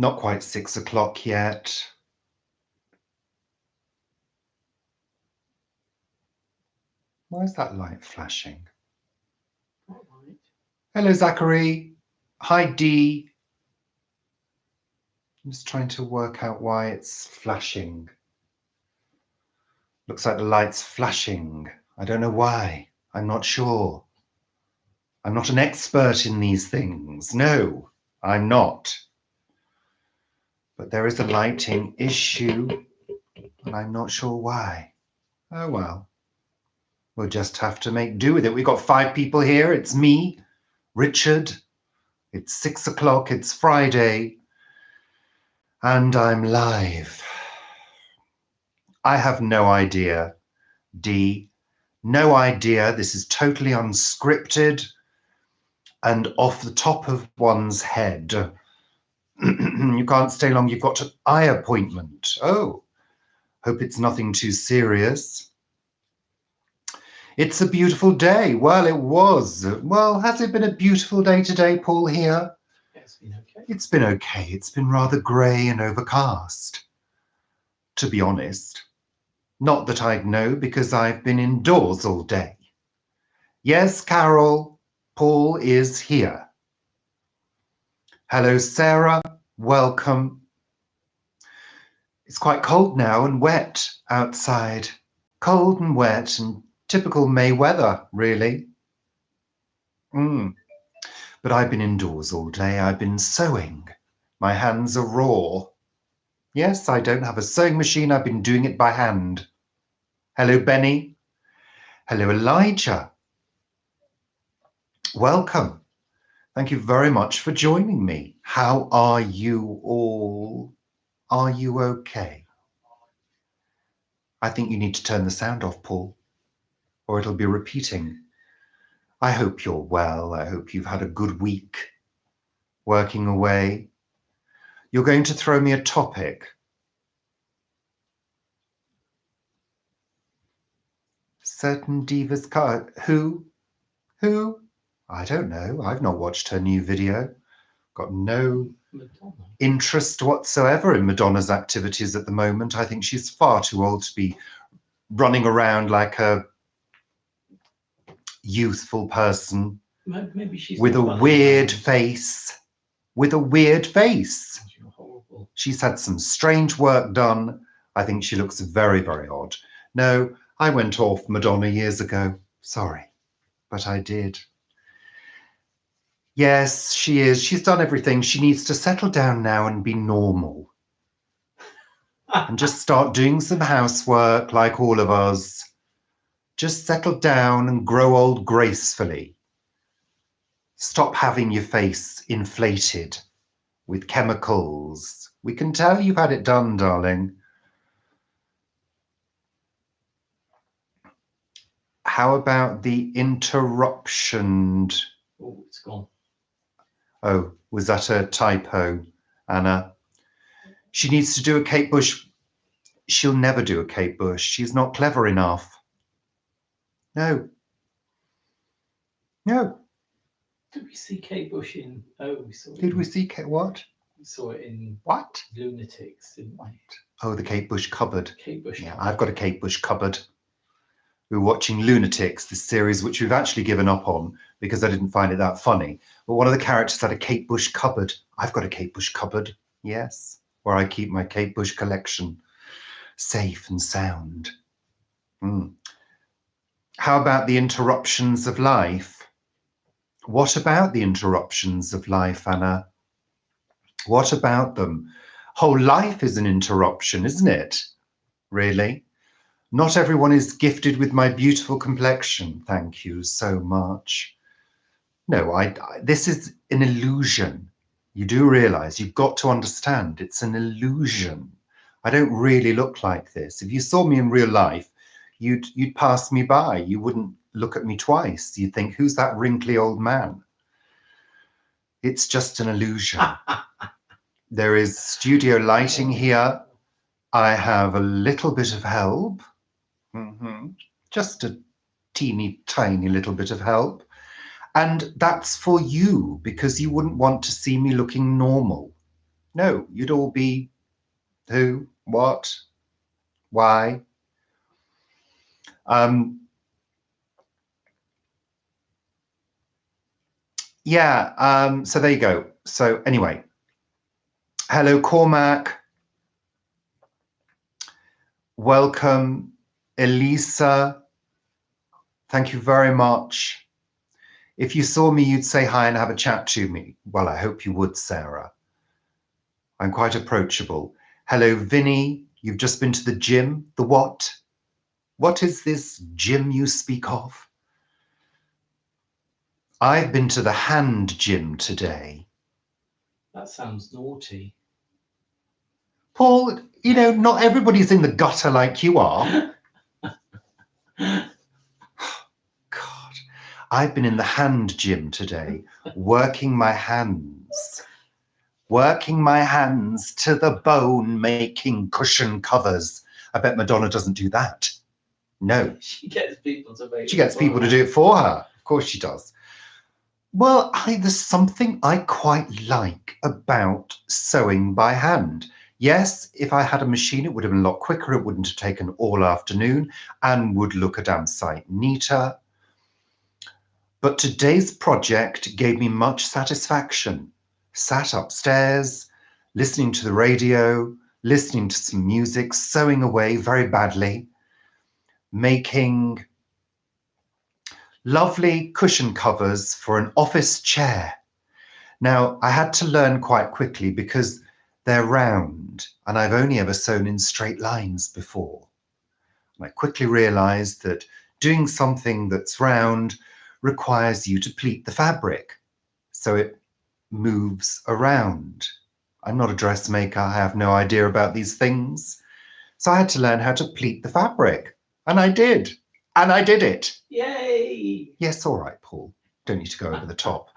Not quite 6 o'clock yet. Why is that light flashing? What light? Hello, Zachary. Hi, Dee. I'm just trying to work out why it's flashing. Looks like the light's flashing. I don't know why. I'm not sure. I'm not an expert in these things. No, I'm not. But there is a lighting issue, and I'm not sure why. Oh, well. We'll just have to make do with it. We've got 5 people here. It's me, Richard. It's 6 o'clock. It's Friday. And I'm live. I have no idea, Dee. No idea. This is totally unscripted and off the top of one's head. You can't stay long. You've got an eye appointment. Oh, hope it's nothing too serious. It's a beautiful day. Well, it was. Well, has it been a beautiful day today, Paul, here? It's been okay. It's been okay. It's been rather grey and overcast, to be honest. Not that I'd know, because I've been indoors all day. Yes, Carol, Paul is here. Hello, Sarah. Welcome. It's quite cold now and wet outside. Cold and wet and typical May weather, really. But I've been indoors all day. I've been sewing. My hands are raw. Yes, I don't have a sewing machine. I've been doing it by hand. Hello, Benny. Hello, Elijah. Welcome. Thank you very much for joining me. How are you all? Are you okay? I think you need to turn the sound off, Paul, or it'll be repeating. I hope you're well. I hope you've had a good week working away. You're going to throw me a topic. Certain divas card. Who? I don't know. I've not watched her new video. Got no interest whatsoever in Madonna's activities at the moment. I think she's far too old to be running around like a youthful person. Maybe she's with a weird face. With a weird face. Horrible. She's had some strange work done. I think she looks very, very odd. No, I went off Madonna years ago. Sorry, but I did. Yes, she is. She's done everything. She needs to settle down now and be normal. And just start doing some housework like all of us. Just settle down and grow old gracefully. Stop having your face inflated with chemicals. We can tell you've had it done, darling. How about the interruption? Oh, it's gone. Oh, was that a typo, Anna? She needs to do a Kate Bush. She'll never do a Kate Bush. She's not clever enough. No. Did we see Kate Bush in? Oh, we saw it. Did we see Kate? What? We saw it in what? Lunatics, didn't we? Oh, the Kate Bush cupboard. Kate Bush. Yeah, I've got a Kate Bush cupboard. We were watching Lunatics, this series which we've actually given up on because I didn't find it that funny. But one of the characters had a Kate Bush cupboard. I've got a Kate Bush cupboard, yes, where I keep my Kate Bush collection safe and sound. How about the interruptions of life? What about the interruptions of life, Anna? What about them? Whole life is an interruption, isn't it? Really? Not everyone is gifted with my beautiful complexion. Thank you so much. No, this is an illusion. You do realize, you've got to understand, it's an illusion. I don't really look like this. If you saw me in real life, you'd pass me by. You wouldn't look at me twice. You'd think, who's that wrinkly old man? It's just an illusion. There is studio lighting here. I have a little bit of help. Just a teeny tiny little bit of help. And that's for you, because you wouldn't want to see me looking normal. No, you'd all be who, what, why. Yeah, so there you go. So anyway, hello, Cormac. Welcome, Elisa. Thank you very much. If you saw me, you'd say hi and have a chat to me. Well, I hope you would, Sarah. I'm quite approachable. Hello, Vinny. You've just been to the gym. The what? What is this gym you speak of? I've been to the hand gym today. That sounds naughty. Paul, you know, not everybody's in the gutter like you are. God, I've been in the hand gym today, working my hands to the bone, making cushion covers. I bet Madonna doesn't do that. No. She gets people to make She gets people to do it for her. Of course she does. Well, there's something I quite like about sewing by hand. Yes, if I had a machine, it would have been a lot quicker. It wouldn't have taken all afternoon and would look a damn sight neater. But today's project gave me much satisfaction. Sat upstairs, listening to the radio, listening to some music, sewing away very badly, making lovely cushion covers for an office chair. Now, I had to learn quite quickly because they're round and I've only ever sewn in straight lines before. And I quickly realized that doing something that's round requires you to pleat the fabric so it moves around. I'm not a dressmaker. I have no idea about these things. So I had to learn how to pleat the fabric. And I did. And I did it. Yay! Yes, all right, Paul. Don't need to go over the top.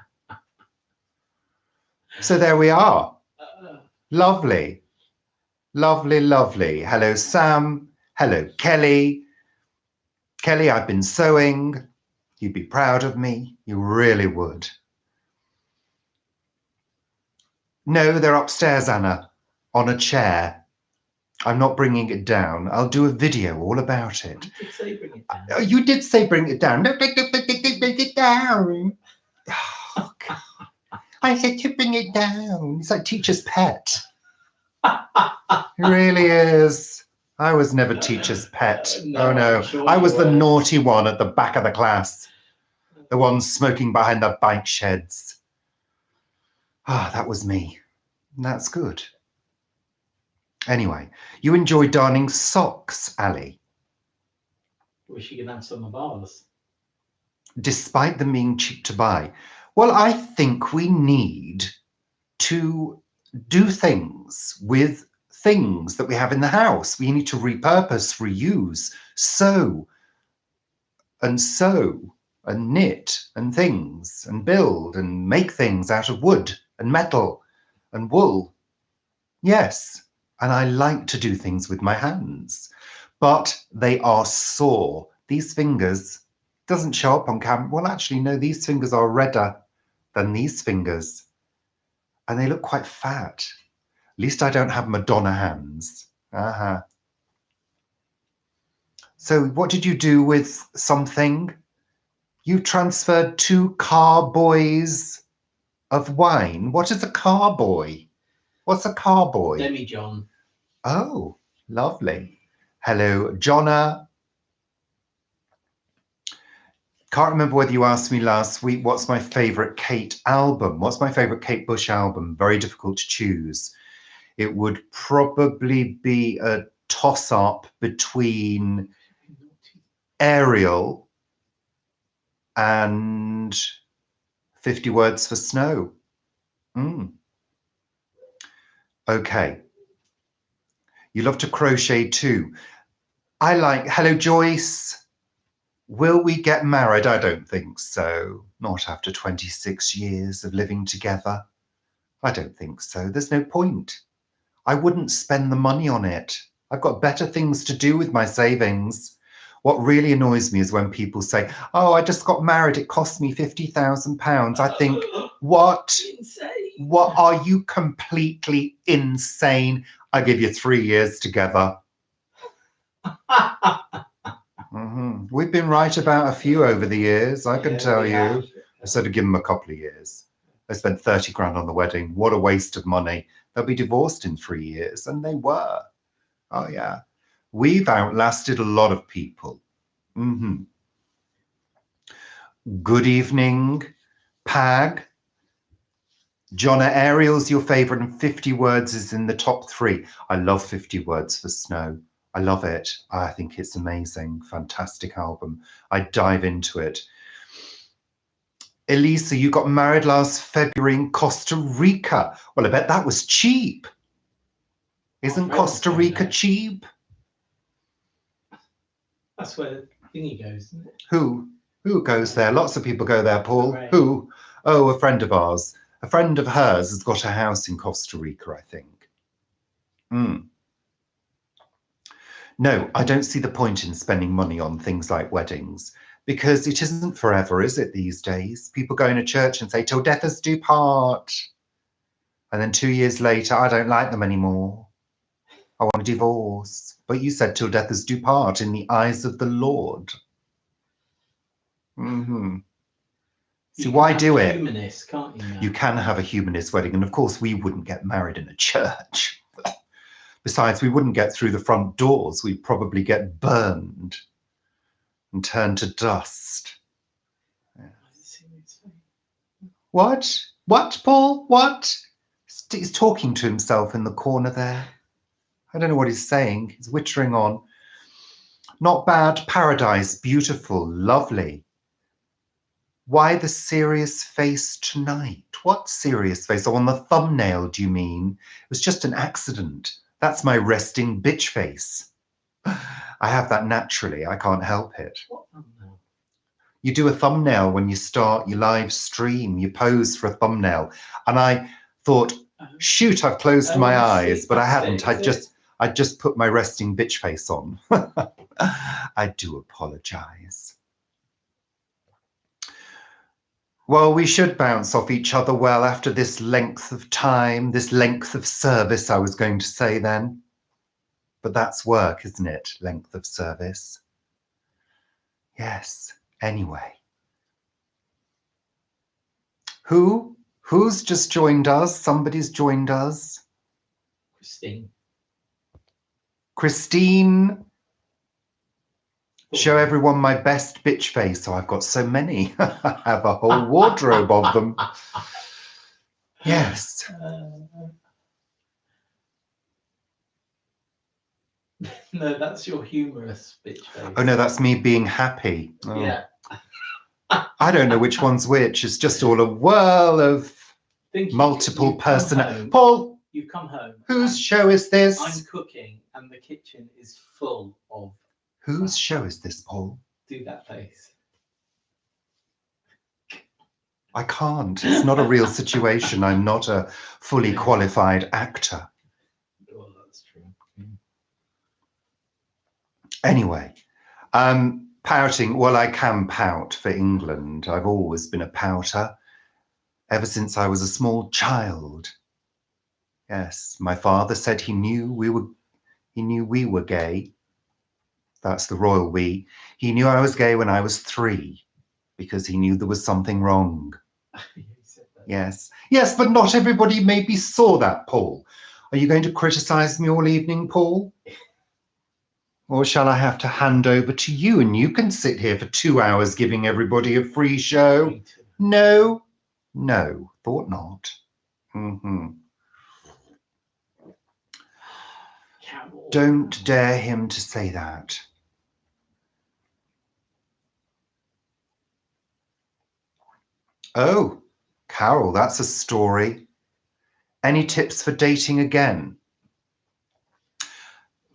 So there we are. Lovely. Lovely, lovely. Hello, Sam. Hello, Kelly. Kelly, I've been sewing. You'd be proud of me. You really would. No, they're upstairs, Anna, on a chair. I'm not bringing it down. I'll do a video all about it. I did say bring it down. You did say bring it down. No, bring it down. Oh, God. I said to bring it down. It's like teacher's pet. It really is. I was never teacher's pet. Oh, no. Sure I was the naughty one at the back of the class. The one smoking behind the bike sheds. That was me. That's good. Anyway, you enjoy darning socks, Ali. Wish you could have some of ours. Despite them being cheap to buy. Well, I think we need to do things with things that we have in the house. We need to repurpose, reuse, sew and knit and things and build and make things out of wood and metal and wool. Yes, and I like to do things with my hands, but they are sore. These fingers doesn't show up on camera. Well, actually, no, these fingers are redder than these fingers. And they look quite fat. At least I don't have Madonna hands. So what did you do with something? You transferred 2 carboys of wine. What is a carboy? What's a carboy? Demi-John. Oh, lovely. Hello, Jonna. Can't remember whether you asked me last week, what's my favourite Kate album? What's my favourite Kate Bush album? Very difficult to choose. It would probably be a toss-up between Ariel and 50 Words for Snow. Okay. You love to crochet too. I like, hello, Joyce. Will we get married? I don't think so. Not after 26 years of living together. I don't think so. There's no point. I wouldn't spend the money on it. I've got better things to do with my savings. What really annoys me is when people say, oh, I just got married. It cost me £50,000. I think, what? Insane. What, are you completely insane? I give you 3 years together. We've been right about a few over the years, I can tell you. I said to give them a couple of years. They spent 30 grand on the wedding. What a waste of money. They'll be divorced in 3 years. And they were. Oh, yeah. We've outlasted a lot of people. Good evening, Pag. Jonna, Ariel's your favourite, and 50 Words is in the top 3. I love 50 Words for Snow. I love it. I think it's amazing. Fantastic album. I dive into it. Elisa, you got married last February in Costa Rica. Well, I bet that was cheap. Isn't Costa Rica cheap? That's where thingy goes, isn't it? Who goes there? Lots of people go there, Paul. Right. Who? Oh, a friend of ours. A friend of hers has got a house in Costa Rica, I think. No, I don't see the point in spending money on things like weddings, because it isn't forever, is it, these days? People go into church and say, till death us do part. And then 2 years later, I don't like them anymore. I want a divorce. But you said till death us do part in the eyes of the Lord. See, why do it? Humanist, can't you? You can have a humanist wedding. And of course, we wouldn't get married in a church. Besides, we wouldn't get through the front doors. We'd probably get burned and turned to dust. Yeah. What? What, Paul? What? He's talking to himself in the corner there. I don't know what he's saying. He's wittering on. Not bad. Paradise. Beautiful. Lovely. Why the serious face tonight? What serious face? Oh, on the thumbnail, do you mean? It was just an accident. That's my resting bitch face. I have that naturally. I can't help it. What thumbnail? You do a thumbnail when you start your live stream. You pose for a thumbnail. And I thought, shoot, I've closed my eyes, but I hadn't. I just put my resting bitch face on. I do apologize. Well, we should bounce off each other well after this length of time, this length of service, I was going to say then. But that's work, isn't it? Length of service. Yes. Anyway. Who's just joined us? Somebody's joined us. Christine. Show everyone my best bitch face. Oh, I've got so many. I have a whole wardrobe of them. Yes. No, that's your humorous bitch face. Oh, no, that's me being happy. Oh. Yeah. I don't know which one's which. It's just all a whirl of multiple personalities. Paul, you come home. Whose show is this? I'm cooking and the kitchen is full of... Whose show is this, Paul? Do that face. I can't. It's not a real situation. I'm not a fully qualified actor. Well, that's true. Anyway, pouting. Well, I can pout for England. I've always been a pouter, ever since I was a small child. Yes, my father said he knew we were gay. That's the royal we. He knew I was gay when I was 3 because he knew there was something wrong. Yes. Yes, but not everybody maybe saw that, Paul. Are you going to criticize me all evening, Paul? Or shall I have to hand over to you and you can sit here for 2 hours giving everybody a free show? No. No, thought not. Don't dare him to say that. Oh, Carol, that's a story. Any tips for dating again?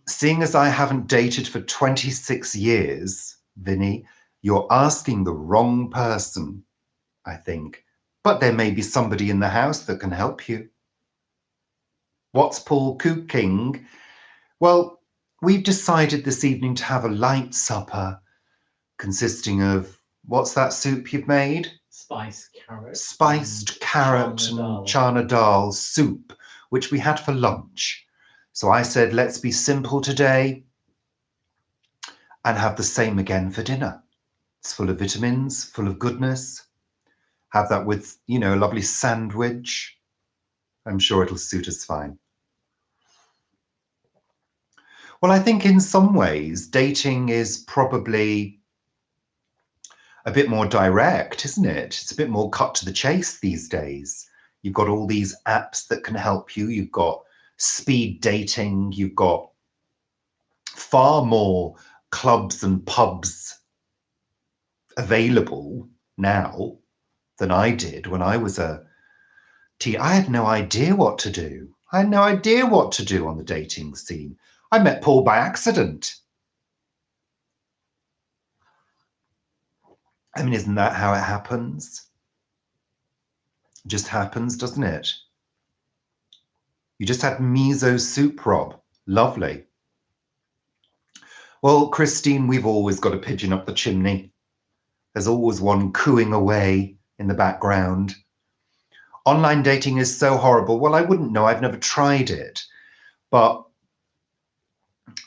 Seeing as I haven't dated for 26 years, Vinny, you're asking the wrong person, I think. But there may be somebody in the house that can help you. What's Paul cooking? Well, we've decided this evening to have a light supper consisting of, what's that soup you've made? spiced carrot. Spiced carrot and chana dal soup, which we had for lunch. So I said, let's be simple today and have the same again for dinner. It's full of vitamins, full of goodness. Have that with, you know, a lovely sandwich. I'm sure it'll suit us fine. Well, I think in some ways, dating is probably a bit more direct, isn't it? It's a bit more cut to the chase these days. You've got all these apps that can help you. You've got speed dating. You've got far more clubs and pubs available now than I did when I was a teen. I had no idea what to do. I had no idea what to do on the dating scene. I met Paul by accident. I mean, isn't that how it happens? It just happens, doesn't it? You just had miso soup, Rob. Lovely. Well, Christine, we've always got a pigeon up the chimney. There's always one cooing away in the background. Online dating is so horrible. Well, I wouldn't know. I've never tried it. But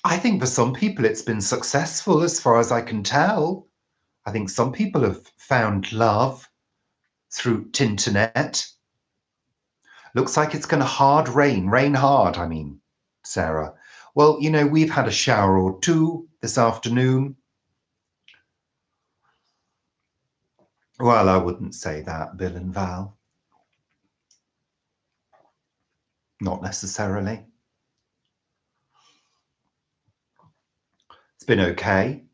I think for some people it's been successful as far as I can tell. I think some people have found love through Tinternet. Looks like it's going to rain hard, I mean, Sarah. Well, you know, we've had a shower or two this afternoon. Well, I wouldn't say that, Bill and Val. Not necessarily. It's been okay.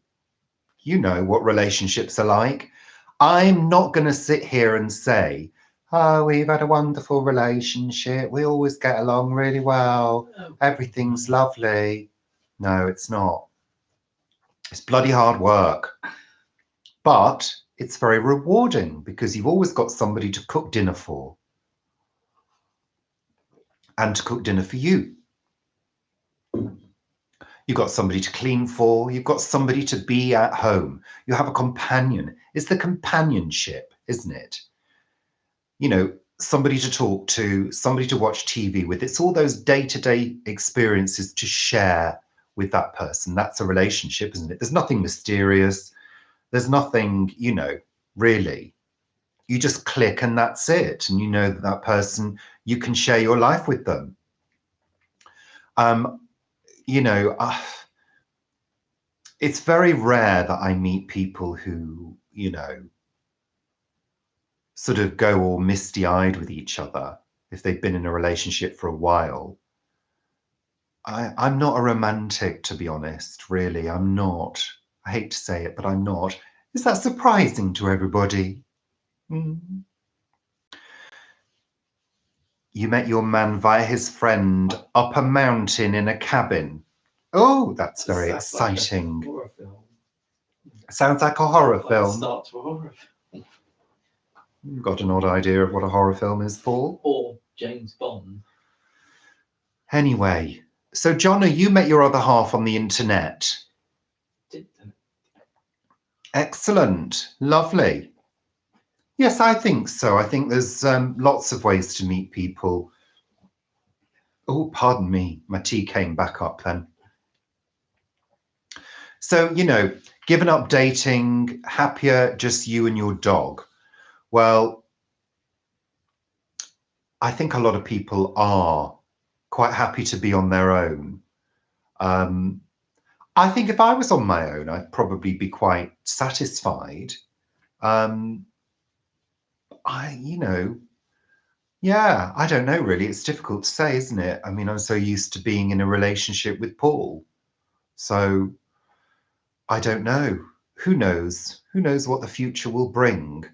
You know what relationships are like. I'm not going to sit here and say, oh, we've had a wonderful relationship. We always get along really well. Everything's lovely. No, it's not. It's bloody hard work. But it's very rewarding because you've always got somebody to cook dinner for and to cook dinner for you. You've got somebody to clean for. You've got somebody to be at home. You have a companion. It's the companionship, isn't it? You know, somebody to talk to, somebody to watch TV with. It's all those day-to-day experiences to share with that person. That's a relationship, isn't it? There's nothing mysterious. There's nothing, you know, really. You just click and that's it. And you know that that person, you can share your life with them. You know, it's very rare that I meet people who, you know, sort of go all misty-eyed with each other if they've been in a relationship for a while. I'm not a romantic, to be honest, really. I'm not. I hate to say it, but I'm not. Is that surprising to everybody? Mm. You met your man via his friend up a mountain in a cabin. Oh, that's very exciting. Like a horror film. Sounds like a horror Like film. start to a horror film. You've got an odd idea of what a horror film is, Paul. Or James Bond. Anyway, so Jonna, you met your other half on the internet. Excellent. Lovely. Yes, I think so. I think there's lots of ways to meet people. Oh, pardon me. My tea came back up then. So, you know, given up dating, happier, just you and your dog. Well, I think a lot of people are quite happy to be on their own. I think if I was on my own, I'd probably be quite satisfied. You know, yeah, I don't know really. It's difficult to say, isn't it? I mean, I'm so used to being in a relationship with Paul. So I don't know. Who knows? Who knows what the future will bring?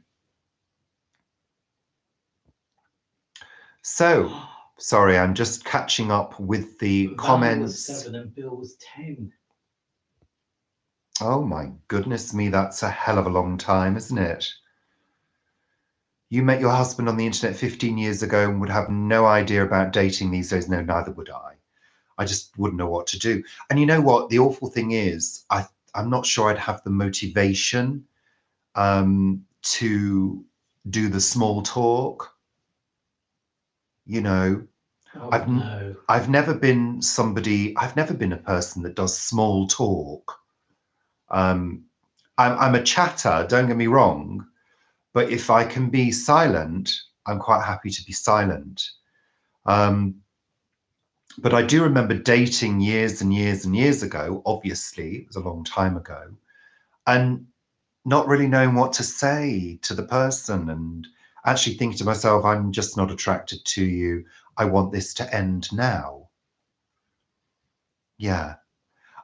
So, sorry, I'm just catching up with the comments. Val was 7 and Bill was 10. Oh my goodness me, that's a hell of a long time, isn't it? You met your husband on the internet 15 years ago and would have no idea about dating these days. No, neither would I. I just wouldn't know what to do. And you know what? The awful thing is, I'm not sure I'd have the motivation to do the small talk. You know, Oh, I've no. I've never been a person that does small talk. I'm a chatter, don't get me wrong, but if I can be silent, I'm quite happy to be silent. But I do remember dating years and years and years ago. Obviously, it was a long time ago, and not really knowing what to say to the person, and actually thinking to myself, I'm just not attracted to you. I want this to end now. Yeah,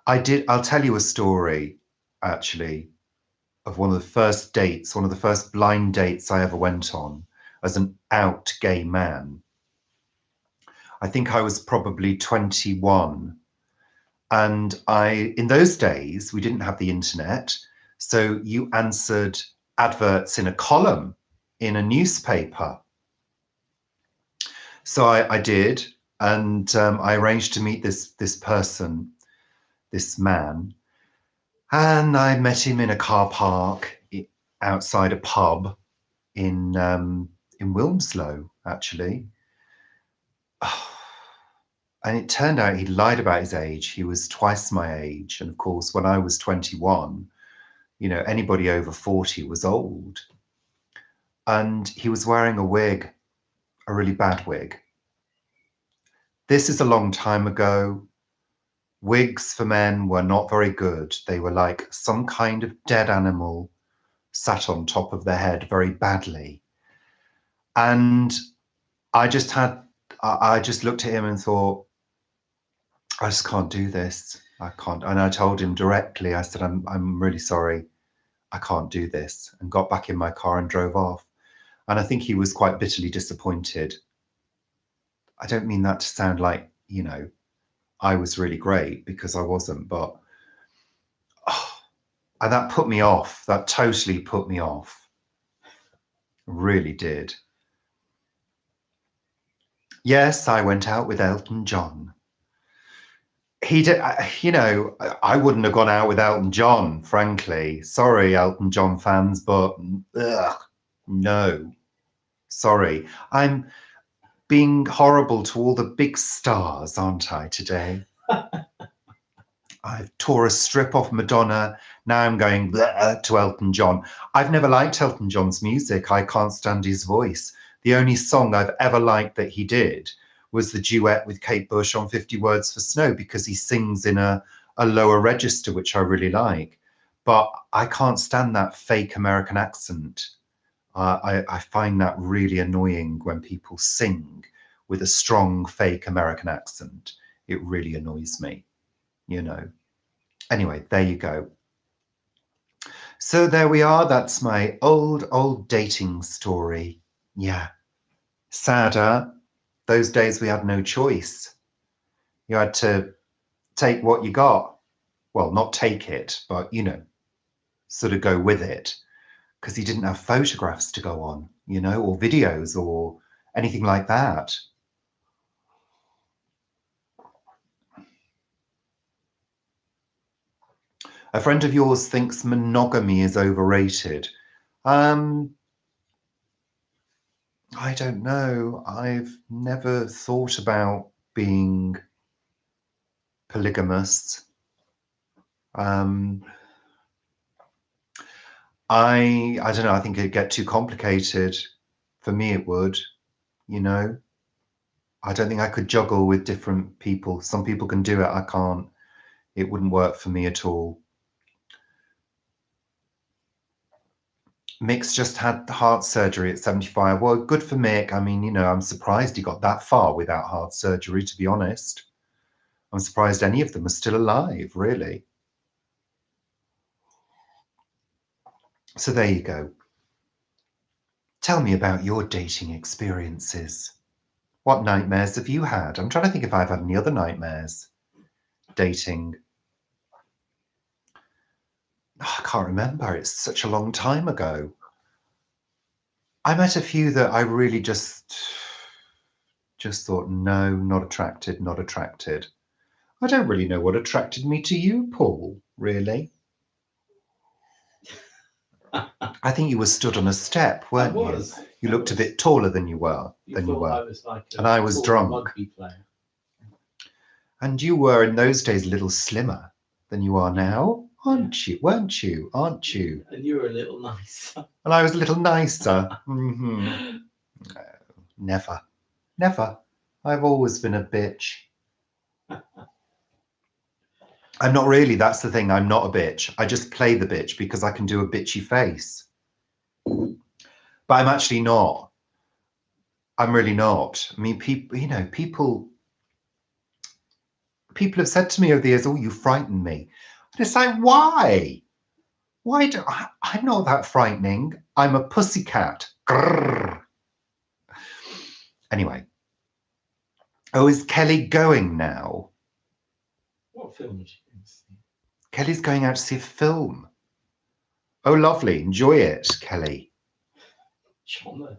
I did. I'll tell you a story, actually, of one of the first dates, one of the first blind dates I ever went on as an out gay man. I think I was probably 21. And in those days, we didn't have the internet. So you answered adverts in a column in a newspaper. So I did. And I arranged to meet this person, this man. And I met him in a car park outside a pub in Wilmslow, actually. And it turned out he lied about his age. He was twice my age. And of course, when I was 21, anybody over 40 was old. And he was wearing a wig, a really bad wig. This is a long time ago. Wigs for men were not very good. They were like some kind of dead animal sat on top of their head very badly. And I just looked at him and thought, I just can't do this. I can't. And I told him directly, I said, I'm really sorry. I can't do this, and got back in my car and drove off. And I think he was quite bitterly disappointed. I don't mean that to sound like, I was really great, because I wasn't, but and that put me off. That totally put me off. Really did. Yes, I went out with Elton John. He did, I wouldn't have gone out with Elton John, frankly. Sorry, Elton John fans, but no. Sorry. I'm being horrible to all the big stars, aren't I, today? I've tore a strip off Madonna. Now I'm going to Elton John. I've never liked Elton John's music. I can't stand his voice. The only song I've ever liked that he did was the duet with Kate Bush on 50 Words for Snow, because he sings in a lower register, which I really like. But I can't stand that fake American accent. I find that really annoying when people sing with a strong fake American accent. It really annoys me, Anyway, there you go. So there we are. That's my old dating story. Yeah. Sadder. Those days we had no choice. You had to take what you got. Well, not take it, but, sort of go with it. Because he didn't have photographs to go on, or videos or anything like that. A friend of yours thinks monogamy is overrated. I don't know. I've never thought about being polygamous. I don't know. I think it'd get too complicated. For me, it would, I don't think I could juggle with different people. Some people can do it. I can't. It wouldn't work for me at all. Mick's just had heart surgery at 75. Well, good for Mick. I mean, I'm surprised he got that far without heart surgery, to be honest. I'm surprised any of them are still alive, really. So there you go. Tell me about your dating experiences. What nightmares have you had? I'm trying to think if I've had any other nightmares. Dating. Oh, I can't remember. It's such a long time ago. I met a few that I really just thought, no, not attracted, not attracted. I don't really know what attracted me to you, Paul, really. I think you were stood on a step, weren't you? You looked a bit taller than you were. You thought I was like and I was tall drunk. rugby player. And you were in those days a little slimmer than you are now, aren't you? Weren't you? Aren't you? And you were a little nicer. And I was a little nicer. Mm-hmm. Never. Never. I've always been a bitch. I'm not really. That's the thing. I'm not a bitch. I just play the bitch because I can do a bitchy face. But I'm actually not. I'm really not. I mean, people, people have said to me over the years, "Oh, you frighten me." And it's like, why? Why do I'm not that frightening. I'm a pussycat. Grrr. Anyway. Oh, is Kelly going now? What film is she going to see? Kelly's going out to see a film. Oh, lovely. Enjoy it, Kelly. Shona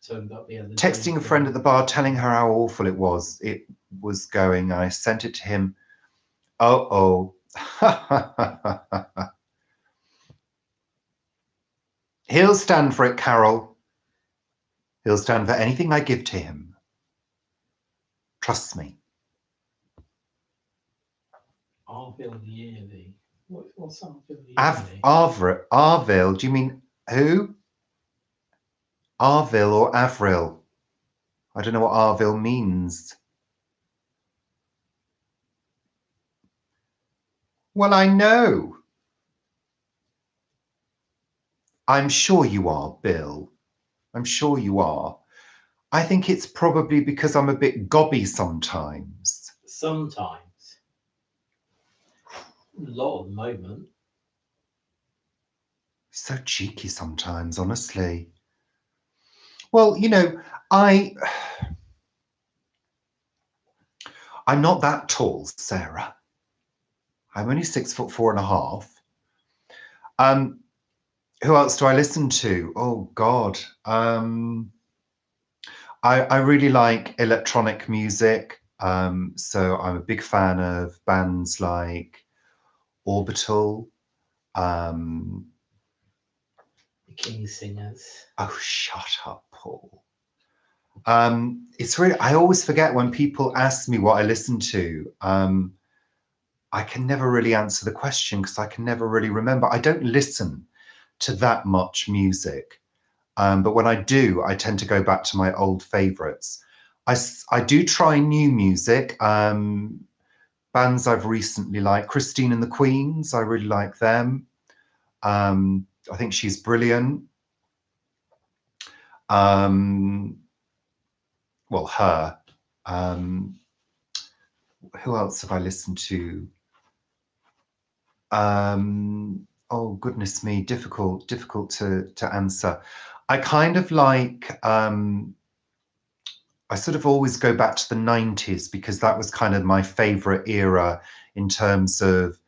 turned up the other Texting a friend at the bar, telling her how awful it was. It was going. I sent it to him. Oh. He'll stand for it, Carol. He'll stand for anything I give to him. Trust me. Arville Yearly. What's Arville Yearly? Arville? Do you mean who? Arville or Avril? I don't know what Arville means. Well, I know. I'm sure you are, Bill. I'm sure you are. I think it's probably because I'm a bit gobby sometimes. Sometimes. A lot at the moment. So cheeky sometimes, honestly. Well, I'm not that tall, Sarah. I'm only 6'4.5". Who else do I listen to? Oh God. I really like electronic music. So I'm a big fan of bands like Orbital. The King Singers. Oh, shut up, Paul. It's really, I always forget when people ask me what I listen to. I can never really answer the question because I can never really remember. I don't listen to that much music. But when I do, I tend to go back to my old favorites. I do try new music. Bands I've recently liked, Christine and the Queens, I really like them. I think she's brilliant. Well, her. Who else have I listened to? Oh, goodness me, difficult to answer. I kind of like, I sort of always go back to the 90s because that was kind of my favorite era in terms of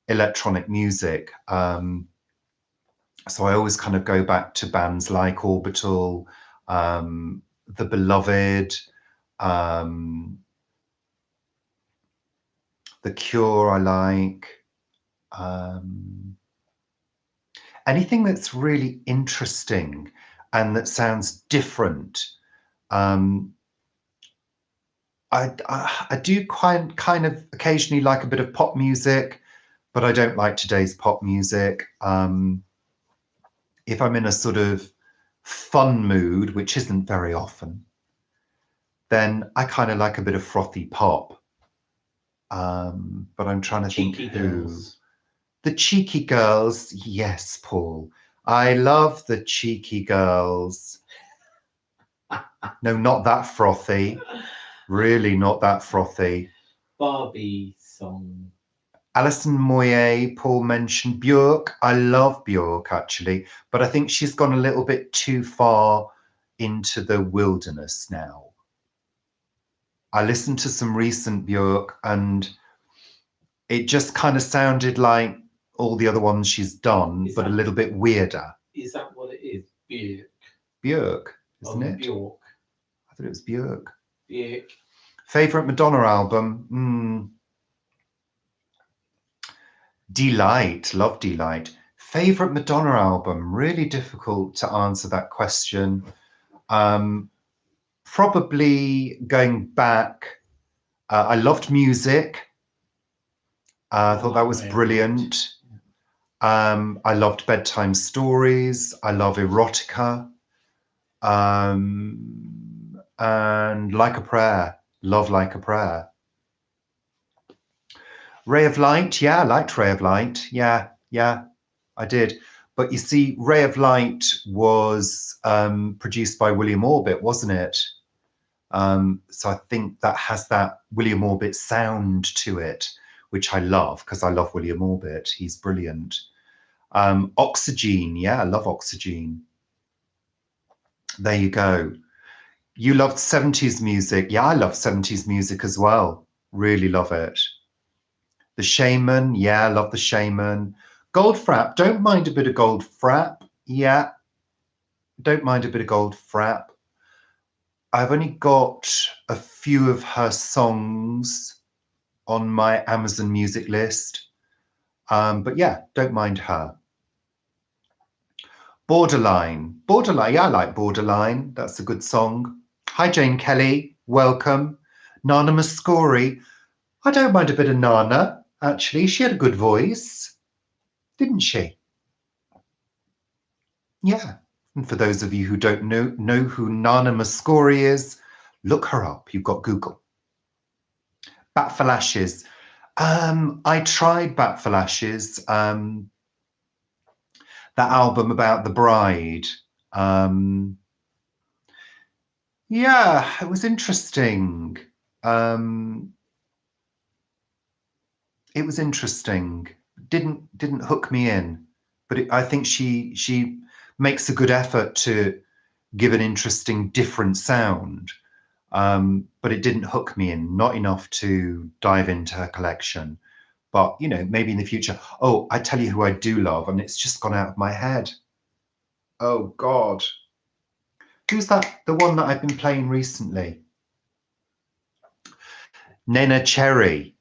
electronic music. So I always kind of go back to bands like Orbital, The Beloved, The Cure I like. Anything that's really interesting and that sounds different. I do kind of occasionally like a bit of pop music, but I don't like today's pop music. If I'm in a sort of fun mood, which isn't very often, then I kind of like a bit of frothy pop. But I'm trying to think who. The Cheeky Girls. Yes, Paul. I love the Cheeky Girls. No, not that frothy. Really not that frothy. Barbie song. Alison Moyet, Paul mentioned Björk. I love Björk, actually, but I think she's gone a little bit too far into the wilderness now. I listened to some recent Björk and it just kind of sounded like all the other ones she's done, but a little bit weirder. Is that what it is? Björk. Björk, isn't it? Björk. I thought it was Björk. Björk. Favorite Madonna album? Delight, love Delight. Favorite Madonna album? Really difficult to answer that question. Probably going back, I loved Music. I thought that was brilliant. I loved Bedtime Stories. I love Erotica. And Like a Prayer. Love Like a Prayer. Ray of Light. Yeah, I liked Ray of Light. Yeah, I did. But you see, Ray of Light was produced by William Orbit, wasn't it? So I think that has that William Orbit sound to it, which I love because I love William Orbit. He's brilliant. Oxygen. Yeah, I love Oxygen. There you go. You loved 70s music. Yeah, I love 70s music as well. Really love it. The Shaman. Yeah, I love the Shaman. Goldfrapp. Don't mind a bit of Goldfrapp. Yeah. Don't mind a bit of Goldfrapp. I've only got a few of her songs on my Amazon Music list. But yeah, don't mind her. Borderline. Borderline. Yeah, I like Borderline. That's a good song. Hi, Jane Kelly. Welcome. Nana Muscori. I don't mind a bit of Nana, actually. She had a good voice, didn't she? Yeah. And for those of you who don't know who Nana Muscori is, look her up. You've got Google. Bat for Lashes. I tried Bat for Lashes, that album about the bride. Yeah, it was interesting. It was interesting. Didn't hook me in, but I think she makes a good effort to give an interesting, different sound. But it didn't hook me in, not enough to dive into her collection. But, you know, maybe in the future. Oh, I tell you who I do love, and it's just gone out of my head. Oh, God. Who's that? The one that I've been playing recently? Neneh Cherry.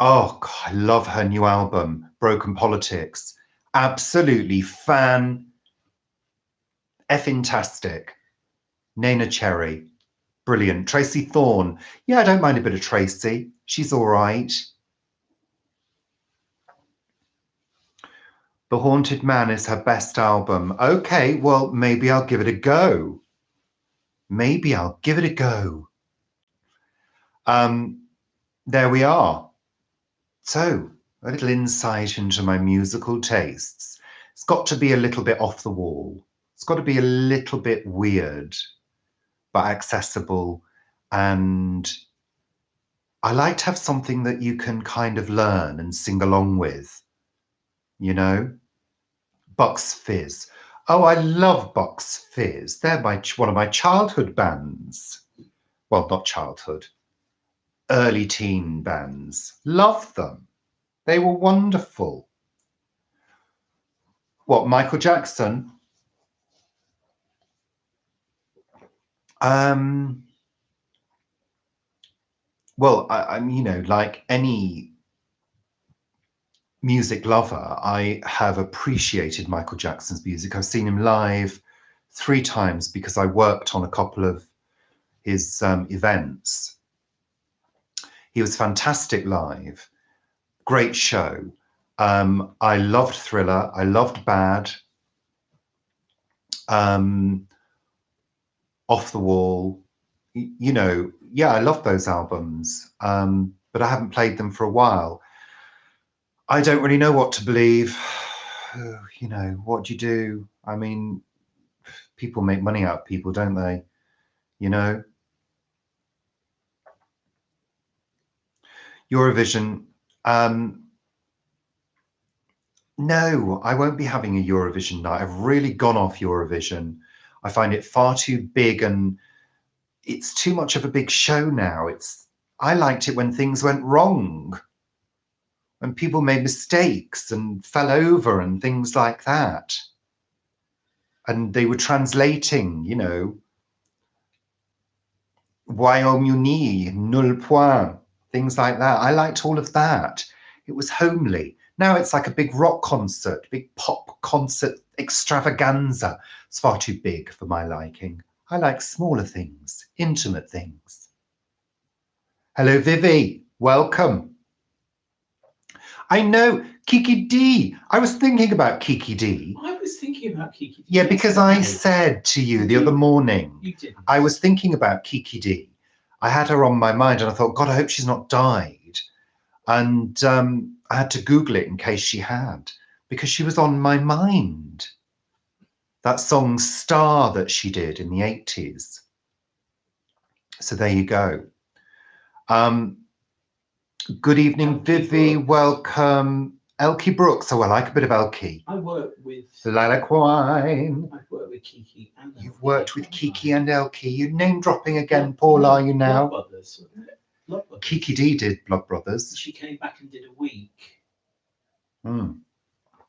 Oh, God, I love her new album, Broken Politics. Absolutely effing-tastic. Neneh Cherry. Brilliant. Tracy Thorn. Yeah, I don't mind a bit of Tracy. She's all right. The Haunted Man is her best album. Okay, well, maybe I'll give it a go. Maybe I'll give it a go. There we are. So, a little insight into my musical tastes. It's got to be a little bit off the wall. It's got to be a little bit weird, but accessible. And I like to have something that you can kind of learn and sing along with, you know? Bucks Fizz. Oh, I love Bucks Fizz. They're one of my childhood bands. Well, not childhood, early teen bands. Love them. They were wonderful. What, Michael Jackson? Well, I'm, you know, like any music lover, I have appreciated Michael Jackson's music. I've seen him live 3 times because I worked on a couple of his events. He was fantastic live. Great show. I loved Thriller. I loved Bad. Off the Wall. You know, yeah, I love those albums, but I haven't played them for a while. I don't really know what to believe. You know, what do you do? I mean, people make money out of people, don't they? You know? Eurovision. No, I won't be having a Eurovision night. I've really gone off Eurovision. I find it far too big and it's too much of a big show now. I liked it when things went wrong, when people made mistakes and fell over and things like that. And they were translating, you know, Royaume-Uni, nul point, things like that. I liked all of that. It was homely. Now it's like a big rock concert, big pop concert extravaganza. It's far too big for my liking. I like smaller things, intimate things. Hello, Vivi. Welcome. I know, Kiki Dee. I was thinking about Kiki Dee. I was thinking about Kiki Dee. Yeah, because I said to you the other morning, You didn't. I was thinking about Kiki Dee. I had her on my mind and I thought, God, I hope she's not died. And I had to Google it in case she had, because she was on my mind. That song Star that she did in the 80s. So there you go. Good evening, Vivi. Brooks. Welcome. Elkie Brooks. Oh, I like a bit of Elkie. I work with Lilac Wine. I've worked with Kiki and Elkie. You've worked with Kiki and Elkie. You're name dropping again, Paul, are you now? Blood Brothers, wasn't it? Blood Brothers. Kiki Dee did Blood Brothers. She came back and did a week. Mm.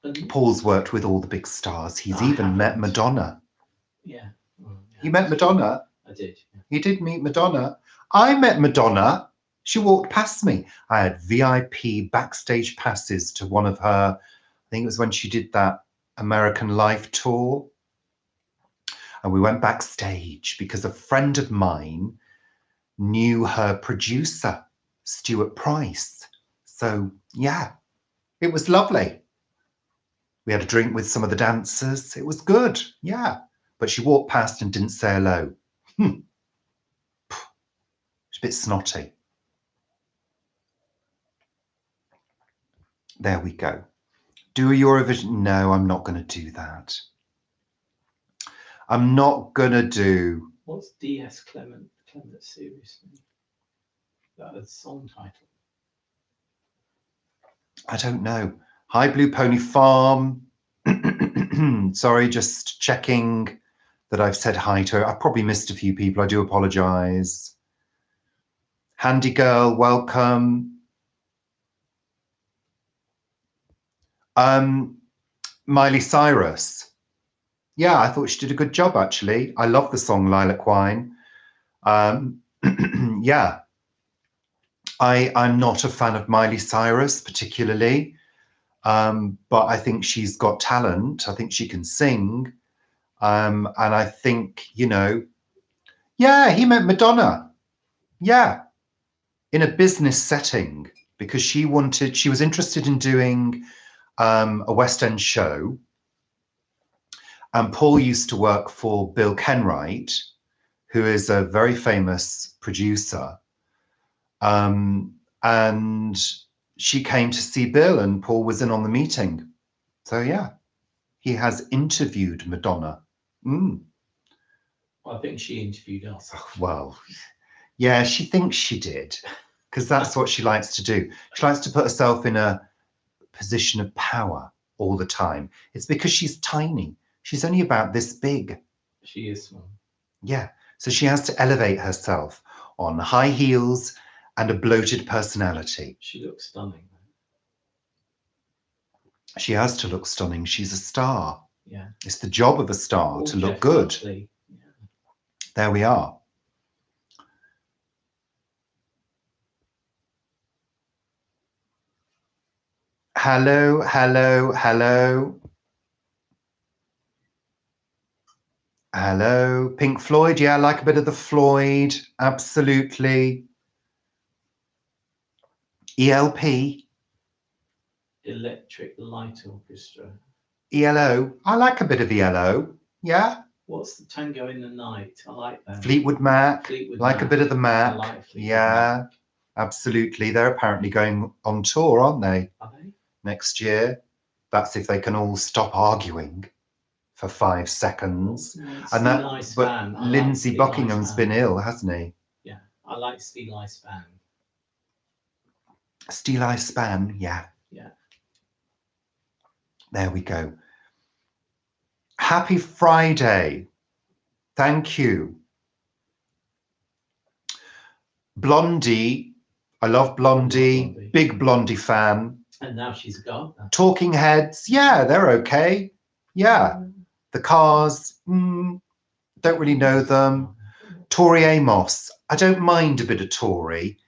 And Paul's worked with all the big stars. He's I even met haven't. Madonna. yeah. You met Madonna? I did. Yeah. You did meet Madonna. I met Madonna. She walked past me. I had VIP backstage passes to one of her, I think it was when she did that American Life tour. And we went backstage because a friend of mine knew her producer, Stuart Price. So, yeah, it was lovely. We had a drink with some of the dancers. It was good, yeah. But she walked past and didn't say hello. She's a bit snotty. There we go. Do a Eurovision? No, I'm not going to do that. I'm not going to do... What's D.S. Clement seriously? That was song title. I don't know. Hi, Blue Pony Farm. Sorry, just checking that I've said hi to her. I've probably missed a few people. I do apologise. Handy Girl, welcome. Miley Cyrus. Yeah, I thought she did a good job, actually. I love the song Lilac Wine. Yeah. I'm not a fan of Miley Cyrus particularly, but I think she's got talent. I think she can sing. And I think, you know, yeah, he met Madonna. Yeah. In a business setting, because she was interested in doing a West End show. And Paul used to work for Bill Kenwright, who is a very famous producer. And she came to see Bill and Paul was in on the meeting. So, yeah, he has interviewed Madonna. Well, I think she interviewed us. Well, yeah, she thinks she did, because that's what she likes to do. She likes to put herself in a position of power all the time. It's because she's tiny. She's only about this big. She is small. Yeah, so she has to elevate herself on high heels and a bloated personality. She looks stunning. She has to look stunning. She's a star. Yeah. It's the job of a star to look Jeff good. Buckley. Yeah. There we are. Hello, hello, hello. Hello. Pink Floyd. Yeah, I like a bit of the Floyd. Absolutely. ELP. Electric Light Orchestra. ELO. I like a bit of ELO. Yeah. What's the Tango in the Night? I like that. Fleetwood Mac. Fleetwood like Mac. a bit of the Mac. I like Fleetwood yeah. Mac. Absolutely. They're apparently going on tour, aren't they? Are they? Next year. That's if they can all stop arguing for 5 seconds. And that, nice but fan. Lindsay like Buckingham's been ill, hasn't he? Yeah, I like Steel Eye Span. Steel Eye Span, yeah. Yeah. There we go. Happy Friday. Thank you. Blondie. I love Blondie. Big Blondie fan. And now she's gone. Talking Heads. Yeah, they're okay. Yeah. The Cars. Don't really know them. Tori Amos. I don't mind a bit of Tori.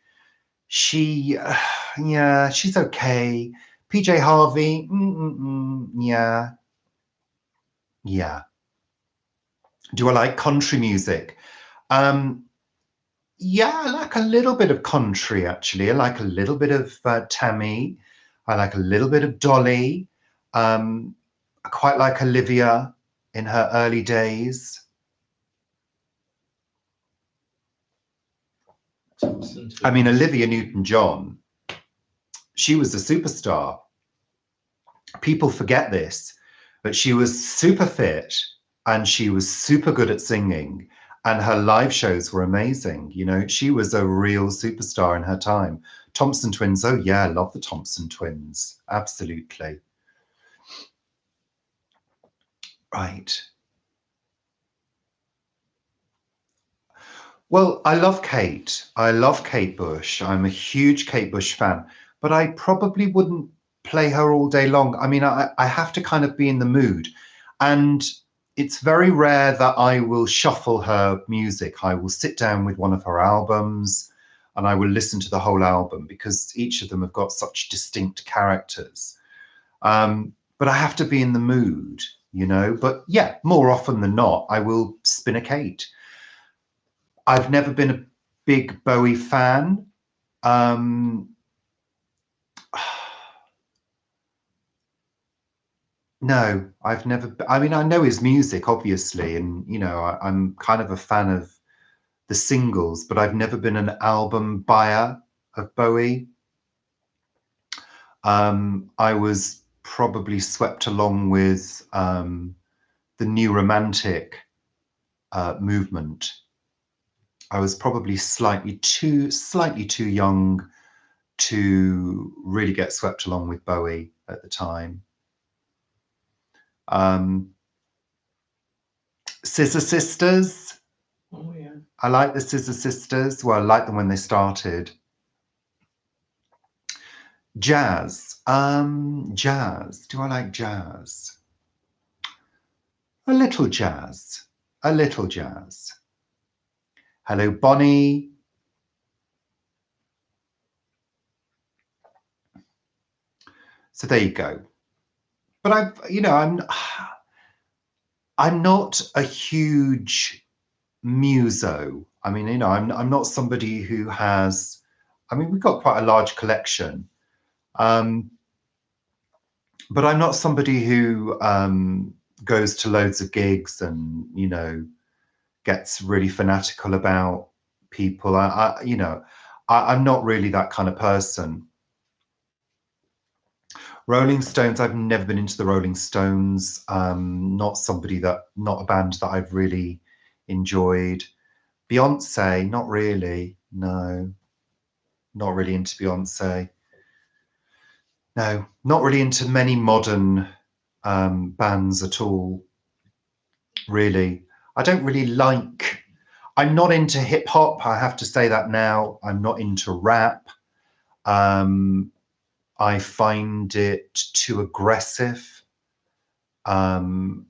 Yeah, she's okay. PJ Harvey, yeah. Yeah. Do I like country music? Yeah, I like a little bit of country, actually. I like a little bit of Tammy. I like a little bit of Dolly. I quite like Olivia in her early days. I mean, Olivia Newton-John, she was a superstar. People forget this, but she was super fit and she was super good at singing, and her live shows were amazing. You know, she was a real superstar in her time. Thompson Twins, oh yeah, I love the Thompson Twins, absolutely. Right. Well, I love Kate. I love Kate Bush. I'm a huge Kate Bush fan, but I probably wouldn't play her all day long. I mean, I have to kind of be in the mood. And it's very rare that I will shuffle her music. I will sit down with one of her albums and I will listen to the whole album because each of them have got such distinct characters. But I have to be in the mood, you know. But yeah, more often than not, I will spin a Kate. I've never been a big Bowie fan. No, I've never. I mean, I know his music, obviously, and you know, I'm kind of a fan of the singles, but I've never been an album buyer of Bowie. I was probably swept along with the New Romantic movement. I was probably slightly too young to really get swept along with Bowie at the time. Scissor Sisters. Oh yeah. I like the Scissor Sisters. Well, I liked them when they started. Jazz. Jazz. Do I like jazz? A little jazz. A little jazz. Hello, Bonnie. So there you go. But I'm not a huge muso. I mean, you know, I'm not somebody who has. I mean, we've got quite a large collection, but I'm not somebody who goes to loads of gigs and you know gets really fanatical about people. I'm not really that kind of person. Rolling Stones, I've never been into the Rolling Stones. Not a band that I've really enjoyed. Beyonce, not really. No, not really into Beyonce. No, not really into many modern bands at all, really. I don't really like, I'm not into hip hop. I have to say that now. I'm not into rap. I find it too aggressive. I'm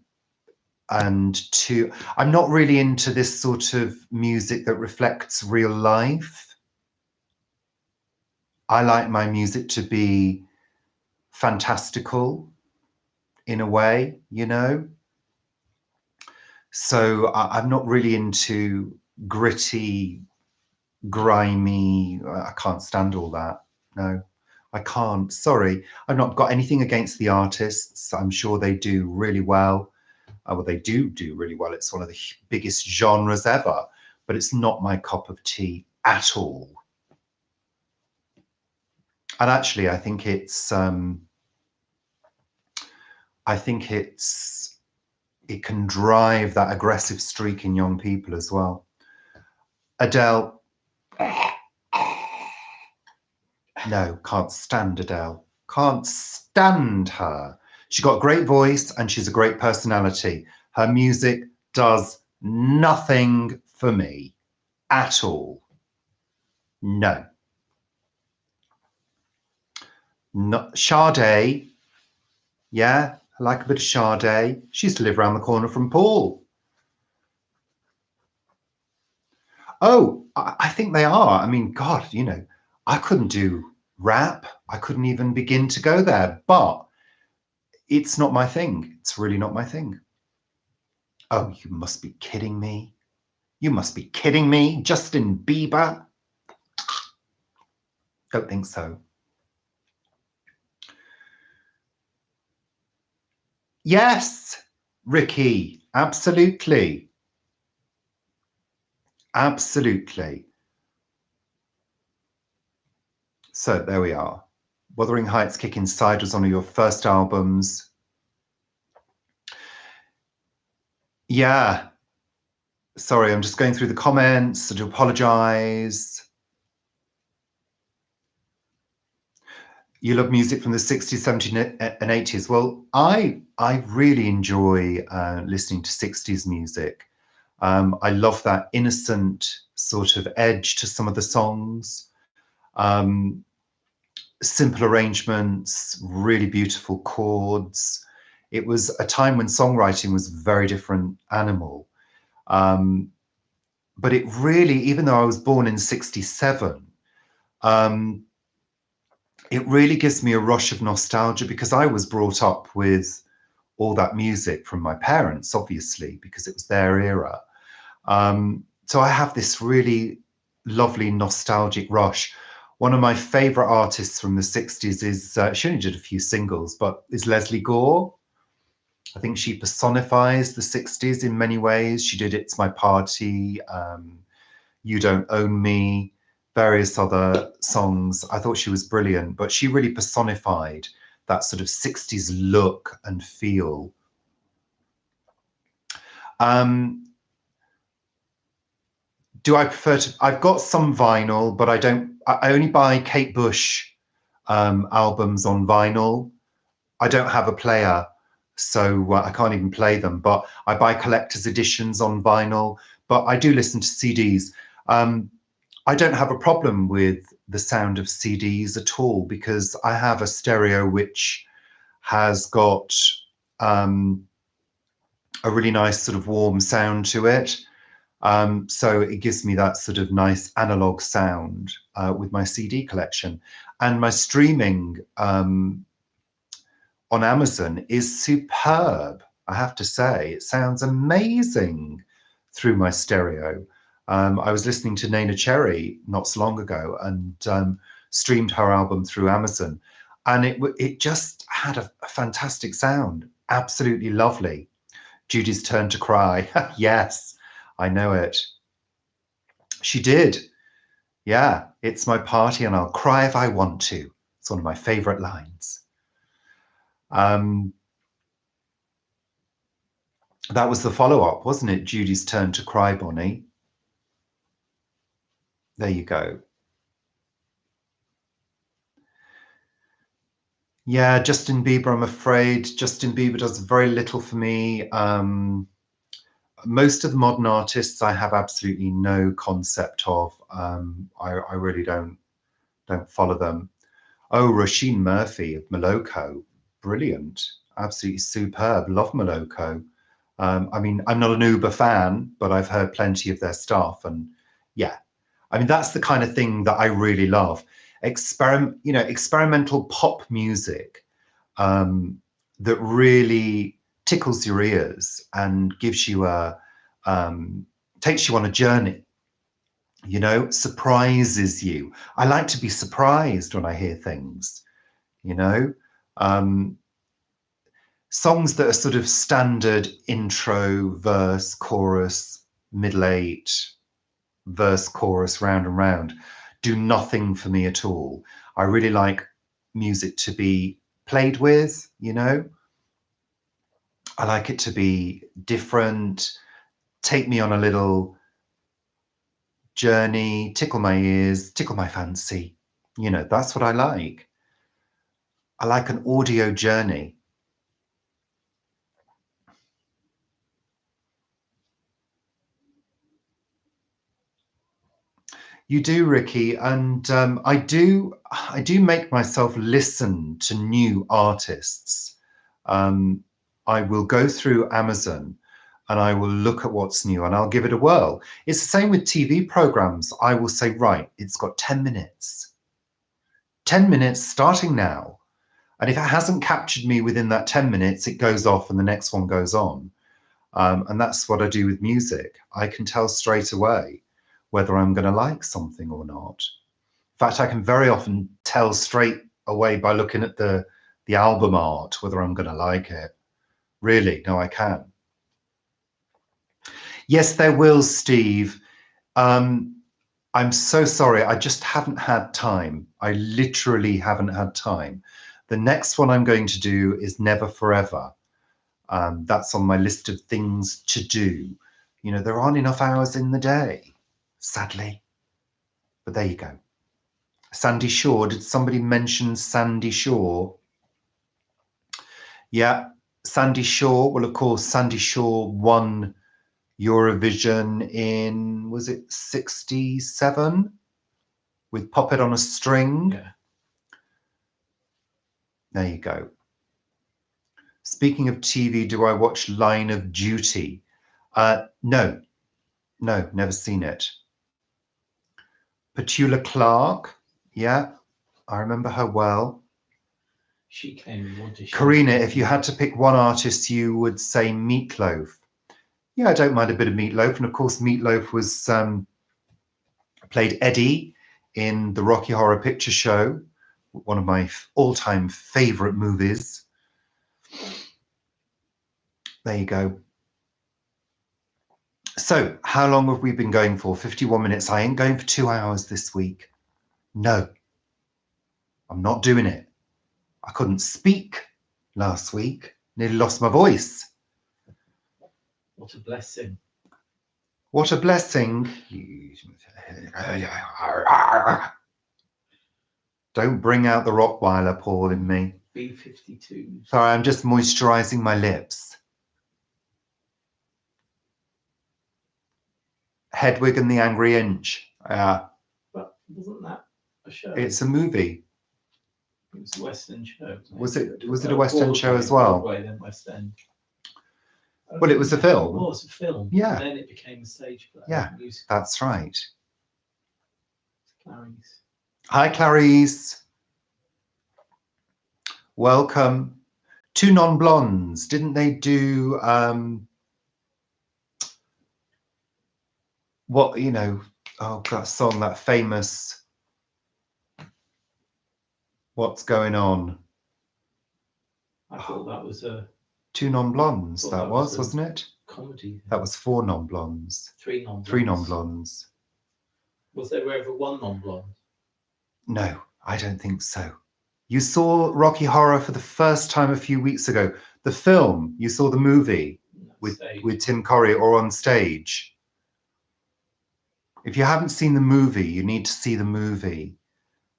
not really into this sort of music that reflects real life. I like my music to be fantastical in a way, you know? So I'm not really into gritty, grimy, I can't stand all that. No, I can't. Sorry. I've not got anything against the artists. I'm sure they do really well. Well, they do really well. It's one of the biggest genres ever, but it's not my cup of tea at all. And actually, I think it can drive that aggressive streak in young people as well. Adele, no, can't stand Adele. Can't stand her. She's got a great voice and she's a great personality. Her music does nothing for me at all. No. Sade, yeah, I like a bit of Sade. She used to live around the corner from Paul. Oh, I think they are. I mean, God, you know, I couldn't do Rap, I couldn't even begin to go there, but it's not my thing. It's really not my thing. Oh, you must be kidding me. You must be kidding me. Justin Bieber? Don't think so. Yes, Ricky, absolutely. Absolutely. So there we are. Wuthering Heights Kick Inside was one of your first albums. Yeah. Sorry, I'm just going through the comments. I do apologize. You love music from the 60s, 70s, and 80s. Well, I really enjoy listening to 60s music. I love that innocent sort of edge to some of the songs. Simple arrangements, really beautiful chords. It was a time when songwriting was a very different animal. But it really, even though I was born in 67, it really gives me a rush of nostalgia because I was brought up with all that music from my parents, obviously, because it was their era. So I have this really lovely nostalgic rush. One of my favorite artists from the 60s is, she only did a few singles, but is Leslie Gore. I think she personifies the 60s in many ways. She did It's My Party, You Don't Own Me, various other songs. I thought she was brilliant, but she really personified that sort of 60s look and feel. Do I prefer to? I've got some vinyl, but I don't. I only buy Kate Bush albums on vinyl. I don't have a player, so I can't even play them. But I buy collector's editions on vinyl. But I do listen to CDs. I don't have a problem with the sound of CDs at all because I have a stereo which has got a really nice sort of warm sound to it. So it gives me that sort of nice analog sound with my CD collection. And my streaming on Amazon is superb, I have to say. It sounds amazing through my stereo. I was listening to Neneh Cherry not so long ago and streamed her album through Amazon. And it just had a fantastic sound, absolutely lovely. Judy's Turn to Cry. Yes, I know it. She did. Yeah, it's my party and I'll cry if I want to. It's one of my favorite lines. That was the follow-up, wasn't it? Judy's Turn to Cry, Bonnie. There you go. Yeah, Justin Bieber, I'm afraid. Justin Bieber does very little for me. Most of the modern artists I have absolutely no concept of. I really don't follow them. Oh, Roisin Murphy of Moloko, brilliant, absolutely superb. Love Moloko. I mean, I'm not an Uber fan, but I've heard plenty of their stuff, and yeah, I mean that's the kind of thing that I really love. Experimental pop music that really tickles your ears and gives you takes you on a journey. Surprises you. I like to be surprised when I hear things. Songs that are sort of standard intro, verse, chorus, middle eight, verse, chorus, round and round, do nothing for me at all. I really like music to be played with, I like it to be different, take me on a little journey, tickle my ears, tickle my fancy. That's what I like. I like an audio journey. You do, Ricky, and I do make myself listen to new artists. I will go through Amazon and I will look at what's new and I'll give it a whirl. It's the same with TV programs. I will say, right, it's got 10 minutes. 10 minutes starting now. And if it hasn't captured me within that 10 minutes, it goes off and the next one goes on. And that's what I do with music. I can tell straight away whether I'm going to like something or not. In fact, I can very often tell straight away by looking at the album art whether I'm going to like it. Really, no, I can. Yes, there will, Steve. I'm so sorry. I just haven't had time. I literally haven't had time. The next one I'm going to do is Never Forever. That's on my list of things to do. You know, there aren't enough hours in the day, sadly. But there you go. Sandy Shore. Did somebody mention Sandy Shore? Yeah, Sandy Shore. Well, of course, Sandy Shore won Eurovision in, was it 67? With Pop It on a String. Yeah. There you go. Speaking of TV, do I watch Line of Duty? No, never seen it. Petula Clark, yeah, I remember her well. She came and wanted to show Karina, me. if you had to pick one artist, you would say Meatloaf. Yeah, I don't mind a bit of Meatloaf. And of course, Meatloaf was played Eddie in the Rocky Horror Picture Show, one of my all-time favorite movies. There you go. So how long have we been going for? 51 minutes. I ain't going for 2 hours this week. No, I'm not doing it. I couldn't speak last week. Nearly lost my voice. What a blessing. What a blessing. Don't bring out the Rottweiler, Paul, in me. B-52. Sorry, I'm just moisturising my lips. Hedwig and the Angry Inch. But wasn't that a show? It's a movie. It was a West End show. Was it a West End show as well? Broadway, then West End. Well, it was a film. It was a film. Yeah. And then it became a stage play. Yeah, that's right. Clarice. Hi, Clarice. Welcome. Two Non-Blondes. Didn't they do what, you know, oh, that song, that famous What's Going On? I thought that was a Two Non-Blondes, Thought that that was was, a- wasn't it? comedy. That was four Non-Blondes. Three non-blondes. Three Non-Blondes. Was there ever one non-blonde? No, I don't think so. You saw Rocky Horror for the first time a few weeks ago. The film, you saw the movie with Tim Curry or on stage. If you haven't seen the movie, you need to see the movie.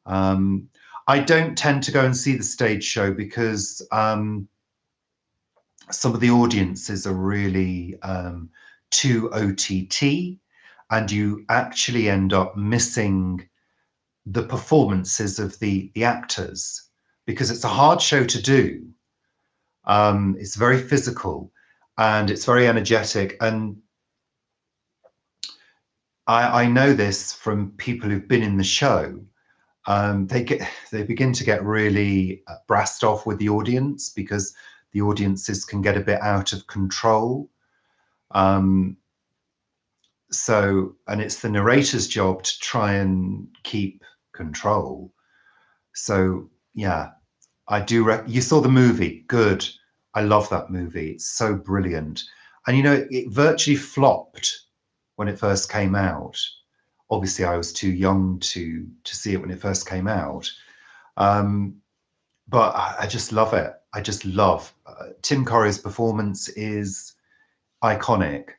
I don't tend to go and see the stage show because some of the audiences are really too OTT, and you actually end up missing the performances of the actors because it's a hard show to do. It's very physical and it's very energetic. And I know this from people who've been in the show. They begin to get really brassed off with the audience because the audiences can get a bit out of control. So, and it's the narrator's job to try and keep control. So, yeah, I do. You saw the movie. Good. I love that movie. It's so brilliant. And, you know, it virtually flopped when it first came out. Obviously, I was too young to see it when it first came out. But I just love it. I just love Tim Curry's performance is iconic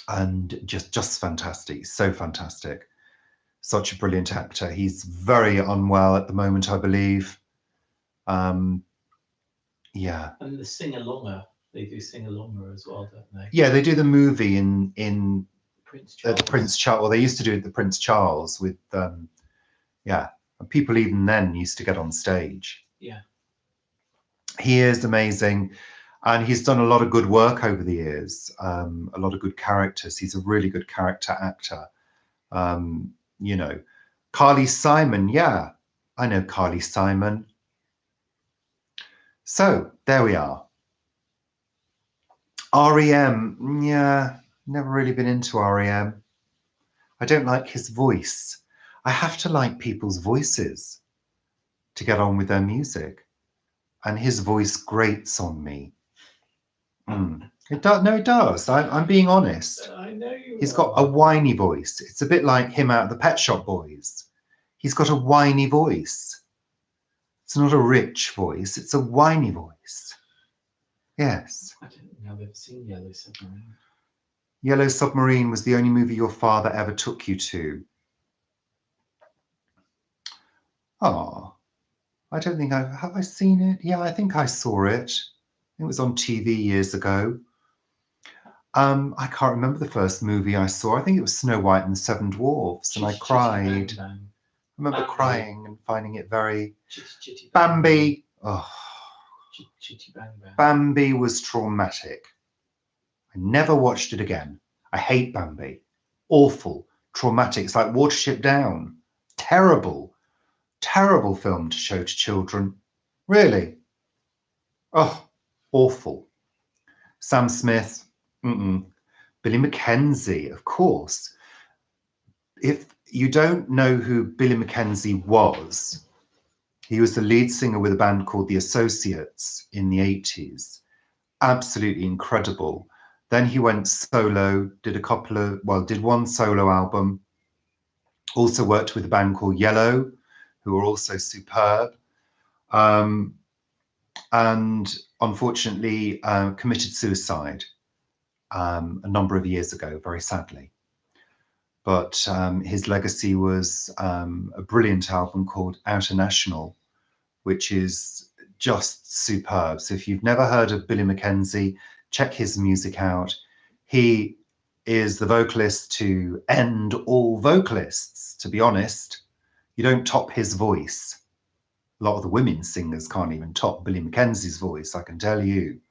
and just fantastic. So fantastic. Such a brilliant actor. He's very unwell at the moment, I believe. Yeah. And the sing-alonger, they do sing-alonger as well, don't they? Yeah, they do the movie in Prince at Charles. the Prince Charles. Well, they used to do it at the Prince Charles with, yeah. And people even then used to get on stage. Yeah. He is amazing. And he's done a lot of good work over the years, a lot of good characters. He's a really good character actor. You know, Carly Simon, yeah. I know Carly Simon. So there we are. REM, yeah, never really been into REM. I don't like his voice. I have to like people's voices to get on with their music. And his voice grates on me. It does. No, it does. I'm being honest. I know you. He's got a whiny voice. It's a bit like him out of the Pet Shop Boys. He's got a whiny voice. It's not a rich voice. It's a whiny voice. Yes. I don't think I've ever seen Yellow Submarine. Yellow Submarine was the only movie your father ever took you to. Oh, I don't think have I seen it? Yeah, I think I saw it. It was on TV years ago. I can't remember the first movie I saw. I think it was Snow White and the Seven Dwarfs, and I cried. Chitty Bang Bang. I remember Bambi. crying and finding it very... Chitty Bang Bambi. Oh, Chitty Bang Bang. Bambi was traumatic. I never watched it again. I hate Bambi. Awful. Traumatic. It's like Watership Down. Terrible. Terrible film to show to children. Really. Oh, awful. Sam Smith. Billy Mackenzie, of course. If you don't know who Billy Mackenzie was, he was the lead singer with a band called The Associates in the 80s. Absolutely incredible. Then he went solo, did one solo album. Also worked with a band called Yellow, who were also superb. And unfortunately committed suicide a number of years ago, very sadly. But his legacy was a brilliant album called Outer National, which is just superb. So if you've never heard of Billy Mackenzie, check his music out. He is the vocalist to end all vocalists, to be honest. You don't top his voice. A lot of the women singers can't even top Billy Mackenzie's voice, I can tell you.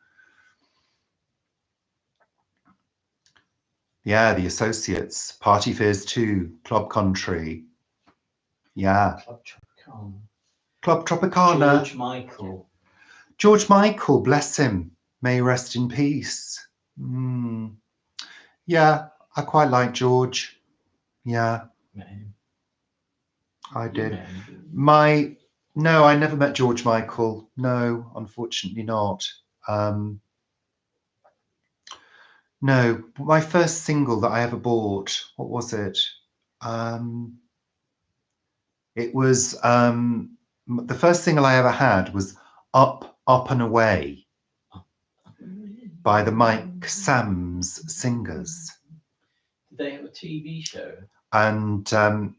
Yeah, The Associates, Party Fears 2, Club Country. Yeah. Club Tropicana. Club Tropicana. George Michael. George Michael, bless him. May he rest in peace. Yeah, I quite like George. Yeah. Met him. I did. Met him. No, I never met George Michael. No, unfortunately not. No, my first single that I ever bought, what was it? It was, the first single I ever had was Up, Up and Away by the Mike Sam's Singers. Did they have a TV show? And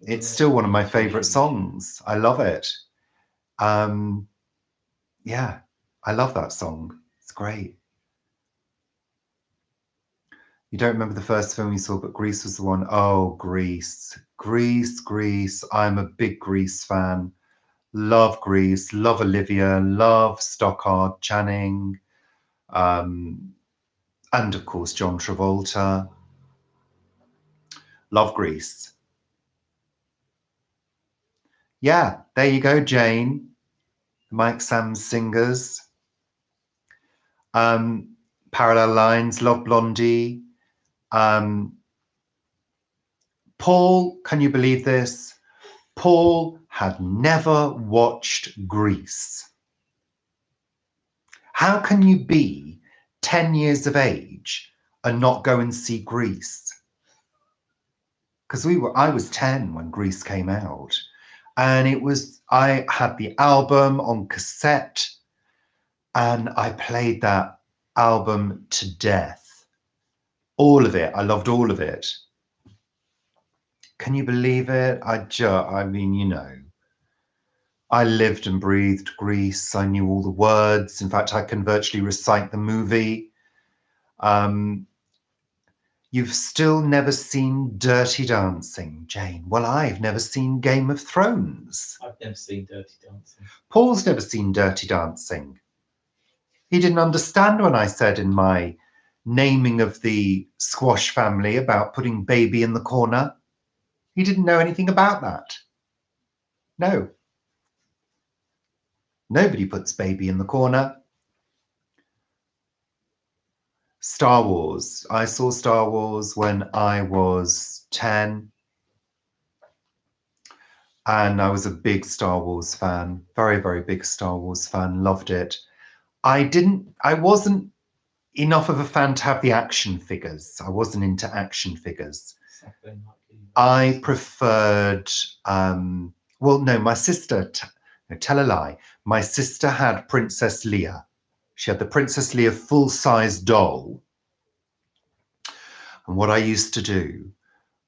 it's still one of my favorite songs. I love it. Yeah, I love that song. It's great. You don't remember the first film you saw, but Grease was the one. Oh, Grease. Grease. I'm a big Grease fan. Love Grease, love Olivia, love Stockard Channing, and of course John Travolta. Love Grease. Yeah, there you go, Jane. Mike Sam's Singers. Parallel Lines, love Blondie. Paul, can you believe this? Paul had never watched Grease. How can you be 10 years of age and not go and see Grease? Because I was 10 when Grease came out, and I had the album on cassette, and I played that album to death. All of it. I loved all of it. Can you believe it? I mean, you know, I lived and breathed Grease. I knew all the words. In fact, I can virtually recite the movie. You've still never seen Dirty Dancing, Jane. Well, I've never seen Game of Thrones. I've never seen Dirty Dancing. Paul's never seen Dirty Dancing. He didn't understand when I said in my naming of the Squash family about putting baby in the corner. He didn't know anything about that. No. Nobody puts baby in the corner. Star Wars. I saw Star Wars when I was 10. And I was a big Star Wars fan. Very, very big Star Wars fan. Loved it. I wasn't enough of a fan to have the action figures. I wasn't into action figures. I preferred, well, no, my sister, tell a lie. My sister had Princess Leia. She had the Princess Leia full-size doll. And what I used to do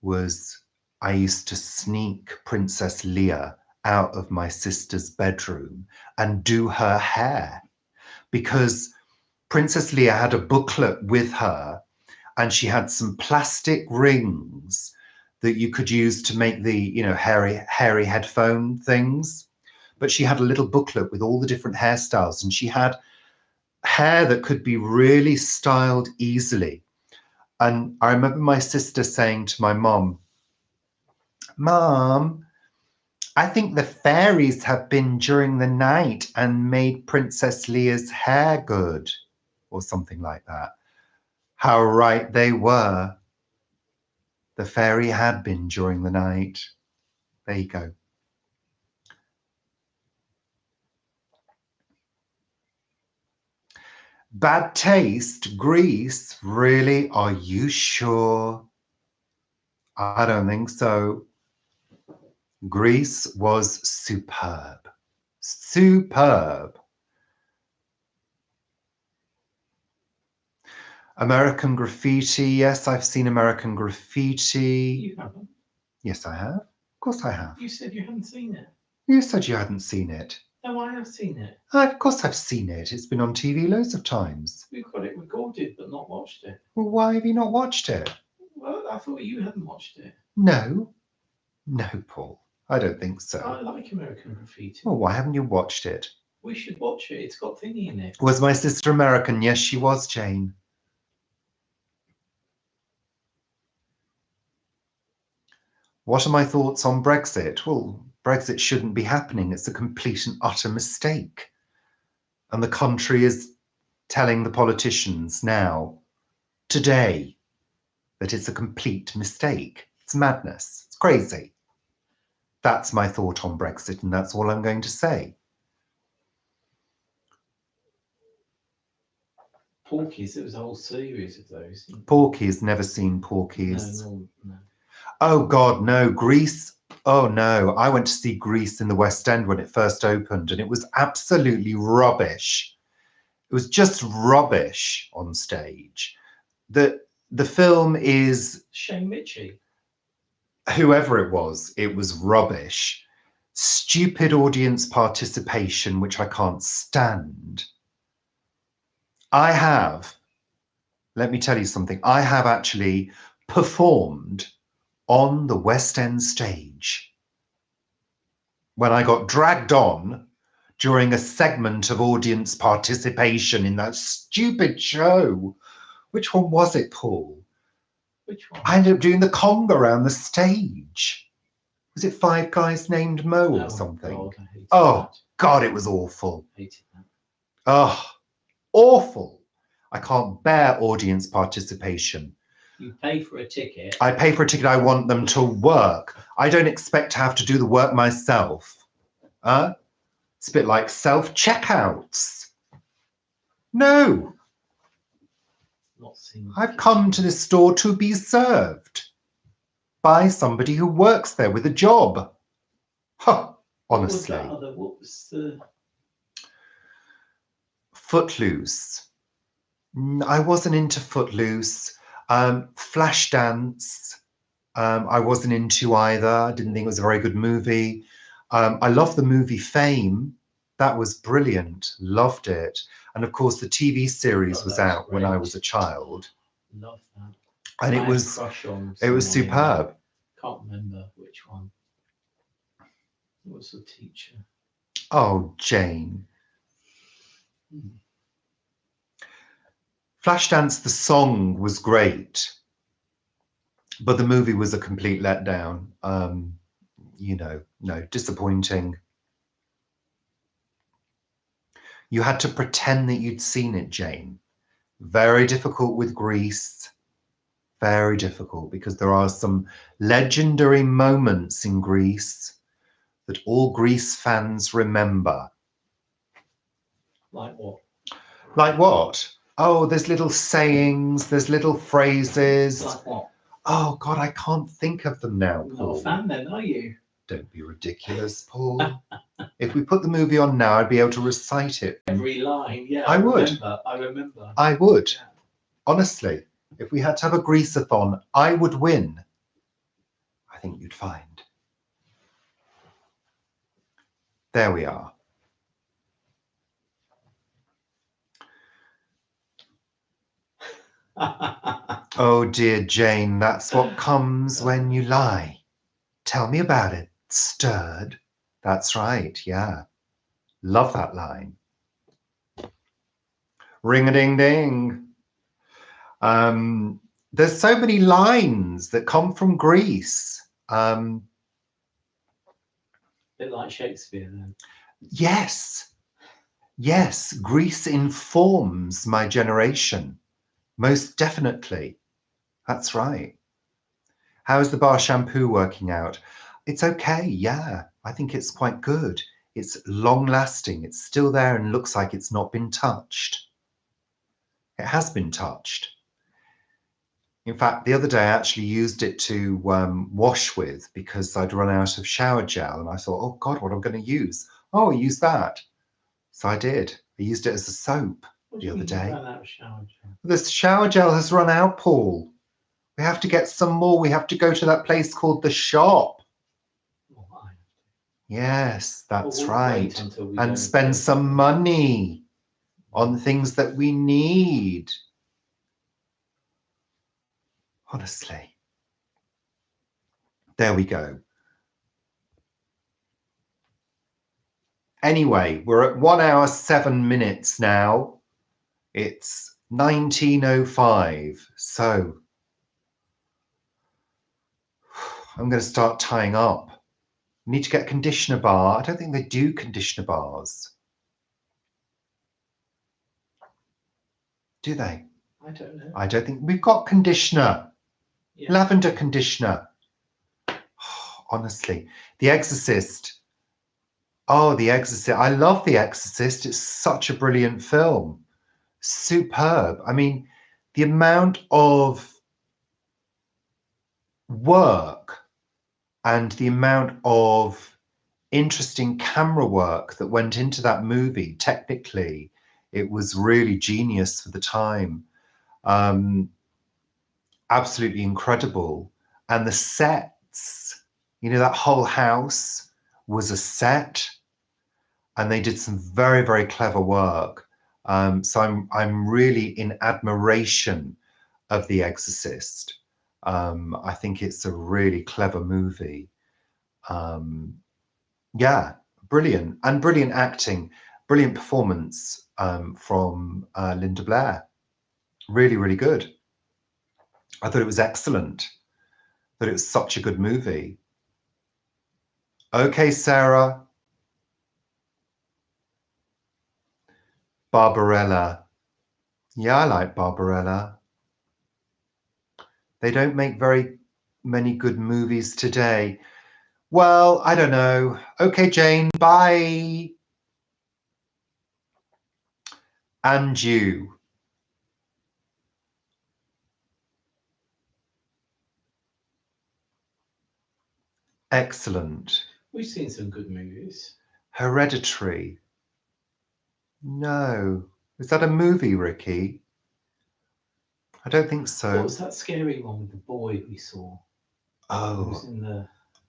was I used to sneak Princess Leia out of my sister's bedroom and do her hair, because Princess Leia had a booklet with her and she had some plastic rings that you could use to make the, you know, hairy headphone things. But she had a little booklet with all the different hairstyles, and she had hair that could be really styled easily. And I remember my sister saying to my mom, "Mom, I think the fairies have been during the night and made Princess Leia's hair good," or something like that. How right they were. The fairy had been during the night. There you go. Bad taste, Grease. Really? Are you sure? I don't think so. Grease was superb. Superb. American Graffiti. Yes, I've seen American Graffiti. You haven't? Yes, I have. Of course I have. You said you hadn't seen it. You said you hadn't seen it. No, I have seen it. Of course I've seen it. It's been on TV loads of times. We've got it recorded, but not watched it. Well, why have you not watched it? Well, I thought you hadn't watched it. No. No, Paul. I don't think so. I like American Graffiti. Well, why haven't you watched it? We should watch it. It's got thingy in it. Was my sister American? Yes, she was, Jane. What are my thoughts on Brexit? Well, Brexit shouldn't be happening. It's a complete and utter mistake. And the country is telling the politicians now, today, that it's a complete mistake. It's madness. It's crazy. That's my thought on Brexit, and that's all I'm going to say. Porky's, there was a whole series of those. Porky's, never seen Porky's. No. Oh, God, no. Grease. Oh, no. I went to see Grease in the West End when it first opened, and it was absolutely rubbish. It was just rubbish on stage. The film is... Shane Mitchie. Whoever it was rubbish. Stupid audience participation, which I can't stand. Let me tell you something, I have actually performed on the West End stage when I got dragged on during a segment of audience participation in that stupid show. Which one was it, Paul? Which one? I ended up doing the conga around the stage. Was it Five Guys Named Mo or something? God, I hated that. God, it was awful. I hated that. Oh, awful. I can't bear audience participation. You pay for a ticket. I pay for a ticket. I want them to work. I don't expect to have to do the work myself. It's a bit like self-checkouts. No. I've come to this store to be served by somebody who works there with a job. Huh, honestly. What was the... Footloose. I wasn't into Footloose. Flashdance, I wasn't into either. I didn't think it was a very good movie. I love the movie Fame. That was brilliant. Loved it. And of course, the TV series was out when I was a child. Love that. And it was superb. Can't remember which one. It was the teacher. Oh, Jane. Flashdance, the song was great, but the movie was a complete letdown. No, disappointing. You had to pretend that you'd seen it, Jane. Very difficult with Grease. Very difficult, because there are some legendary moments in Grease that all Grease fans remember. Like what? Like what? Oh, there's little sayings, there's little phrases. Like what? Oh, God, I can't think of them now, You're Paul. not a fan then, are you? Don't be ridiculous, Paul. If we put the movie on now, I'd be able to recite it. Every line, yeah. I would. I remember. I would. Yeah. Honestly, if we had to have a Greaseathon, I would win. I think you'd find. There we are. Oh dear Jane, that's what comes when you lie. Tell me about it. Stirred. That's right, yeah. Love that line. Ring-a-ding-ding. There's so many lines that come from Greece. Bit like Shakespeare then. Yes. Yes, Greece informs my generation. Most definitely. That's right. How's the bar shampoo working out? It's okay, yeah. I think it's quite good. It's long lasting. It's still there and looks like it's not been touched. It has been touched. In fact, the other day I actually used it to wash with because I'd run out of shower gel and I thought, oh God, what am I going to use? Oh, I use that. So I did. I used it as a soap the other day. Ran out of shower gel? The shower gel has run out, Paul. We have to get some more. We have to go to that place called the shop. Yes, that's right. And spend some money on things that we need. Honestly. There we go. Anyway, we're at 1 hour 7 minutes now. It's 19:05. So I'm going to start tying up. We need to get a conditioner bar. I don't think they do conditioner bars. Do they? I don't know. I don't think we've got conditioner. Yeah. Lavender conditioner. Honestly, The Exorcist. Oh, The Exorcist. I love The Exorcist. It's such a brilliant film. Superb. I mean, the amount of work and the amount of interesting camera work that went into that movie, technically, it was really genius for the time. Absolutely incredible. And the sets, you know, that whole house was a set, and they did some very, very clever work. So I'm really in admiration of The Exorcist. I think it's a really clever movie. Yeah, brilliant. And brilliant acting, brilliant performance from Linda Blair. Really, really good. I thought it was excellent. I thought it was such a good movie. Okay, Sarah. Barbarella. Yeah, I like Barbarella. They don't make very many good movies today. Well, I don't know. Okay, Jane, bye. And you. Excellent. We've seen some good movies. Hereditary. No. Is that a movie, Ricky? I don't think so. What was that scary one with the boy we saw? Oh. It was in the...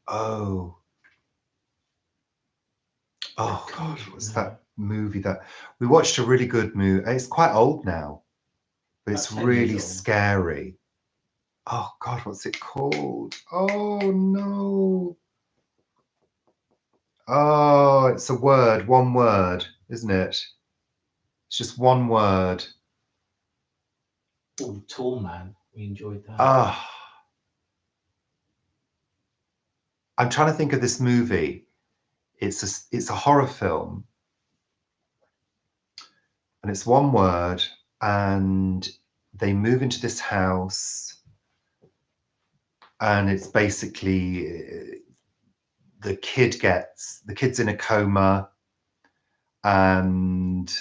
Oh. Oh, God, what's that movie that... We watched a really good movie. It's quite old now, but it's really scary. Oh, God, what's it called? Oh, no. Oh, it's a word, one word, isn't it? It's just one word. Oh, Tall Man. We enjoyed that. Ah. I'm trying to think of this movie. It's a horror film. and it's one word, and they move into this house, and it's basically the kid's in a coma, and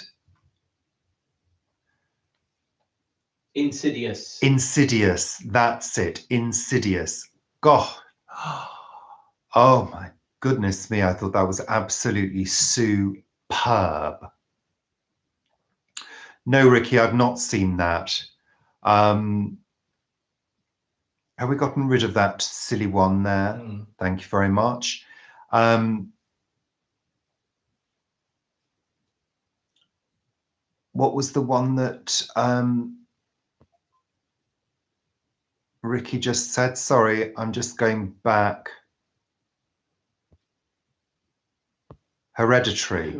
Insidious. That's it. Insidious. God. Oh my goodness me. I thought that was absolutely superb. No, Ricky, I've not seen that. Have we gotten rid of that silly one there? Thank you very much. What was the one that Ricky just said? Sorry, I'm just going back. Hereditary.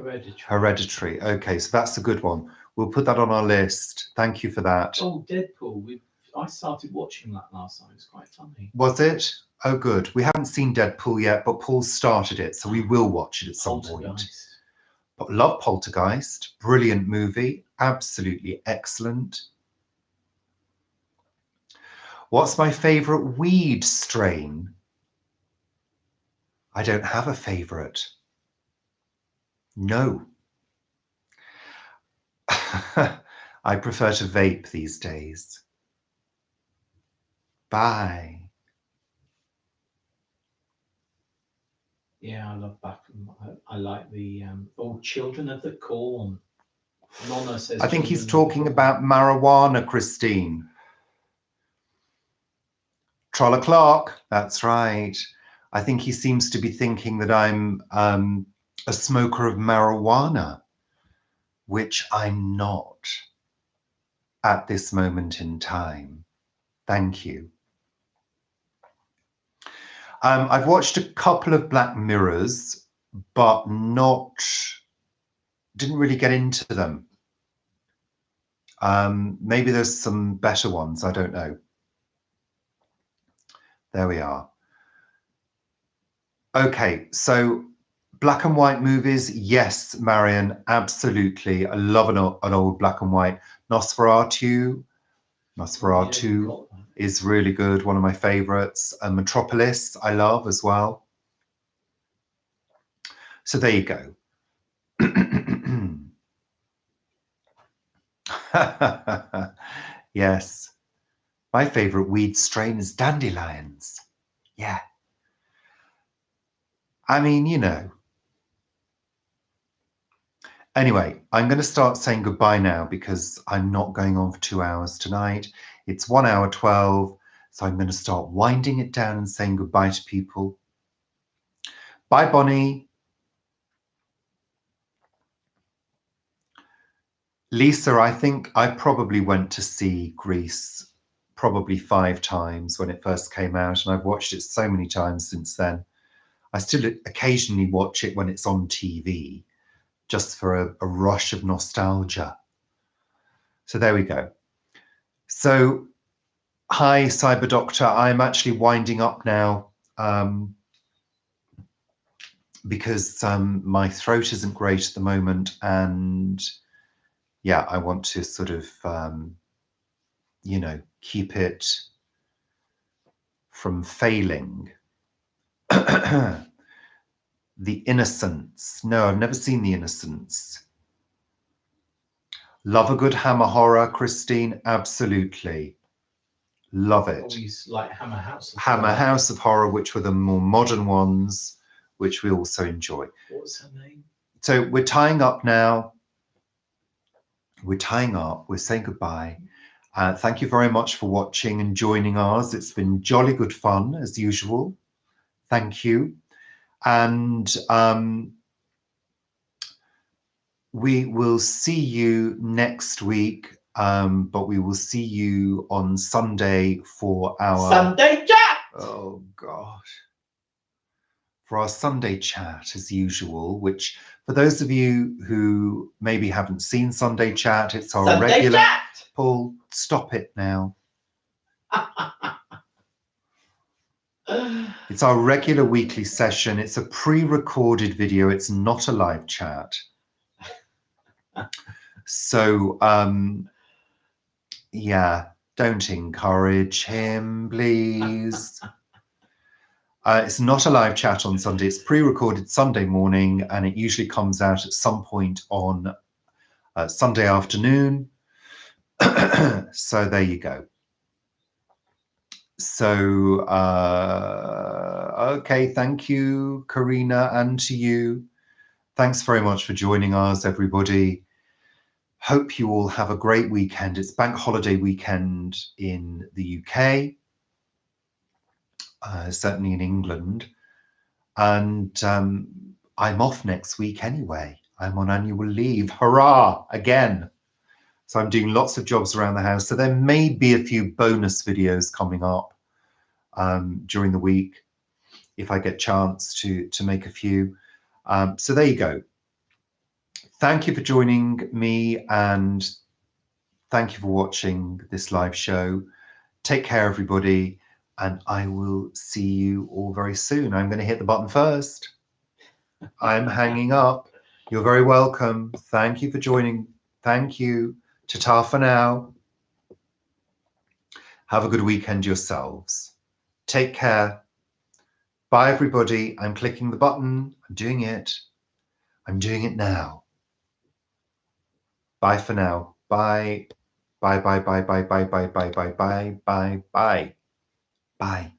Okay, so that's a good one. We'll put that on our list. Thank you for that. Oh, Deadpool. I started watching that last night. It was quite funny. Was it? Oh, good. We haven't seen Deadpool yet, but Paul started it, so we will watch it at some point. But love Poltergeist. Brilliant movie. Absolutely excellent. What's my favourite weed strain? I don't have a favourite. No. I prefer to vape these days. Bye. Yeah, I love Baffin. I like the Children of the Corn. Nonna says. I think he's talking about marijuana, Christine. Troll o'clock. That's right. I think he seems to be thinking that I'm a smoker of marijuana, which I'm not at this moment in time. Thank you. I've watched a couple of Black Mirrors, but didn't really get into them. Maybe there's some better ones. I don't know. There we are. Okay, so black and white movies. Yes, Marion, absolutely. I love an old black and white. Nosferatu is really good. One of my favorites. Metropolis, I love as well. So there you go. Yes. My favorite weed strain is dandelions. Yeah. I mean, you know. Anyway, I'm going to start saying goodbye now because I'm not going on for 2 hours tonight. It's 1 hour 12. So I'm going to start winding it down and saying goodbye to people. Bye, Bonnie. Lisa, I think I probably went to see Grease probably 5 times when it first came out, and I've watched it so many times since then. I still occasionally watch it when it's on TV, just for a rush of nostalgia. So there we go. So, hi, Cyber Doctor. I'm actually winding up now because my throat isn't great at the moment, and yeah, I want to sort of, you know, keep it from failing. The Innocents. No, I've never seen The Innocents. Love a good Hammer horror, Christine. Absolutely. Love it. Always like Hammer House of Hammer Horror. House of Horror, which were the more modern ones, which we also enjoy. What's her name? So we're tying up now. We're tying up. We're saying goodbye. Thank you very much for watching and joining us. It's been jolly good fun, as usual. Thank you. And we will see you next week, but we will see you on Sunday for our Sunday chat. Oh gosh, for our Sunday chat as usual. Which, for those of you who maybe haven't seen Sunday chat, it's our Sunday regular. chat. Paul, stop it now. It's our regular weekly session. It's a pre-recorded video. It's not a live chat. So, yeah, don't encourage him, please. It's not a live chat on Sunday. It's pre-recorded Sunday morning, and it usually comes out at some point on Sunday afternoon. So there you go. So, okay, thank you, Karina, and to you. Thanks very much for joining us, everybody. Hope you all have a great weekend. It's bank holiday weekend in the UK, certainly in England. And I'm off next week anyway. I'm on annual leave. Hurrah, again. So I'm doing lots of jobs around the house. So there may be a few bonus videos coming up during the week if I get a chance to make a few. So there you go. Thank you for joining me, and thank you for watching this live show. Take care, everybody, and I will see you all very soon. I'm going to hit the button first. I'm hanging up. You're very welcome. Thank you for joining. Thank you. Ta-ta for now. Have a good weekend yourselves. Take care. Bye, everybody. I'm clicking the button. I'm doing it. I'm doing it now. Bye for now. Bye. Bye, bye, bye, bye, bye, bye, bye, bye, bye, bye, bye. Bye.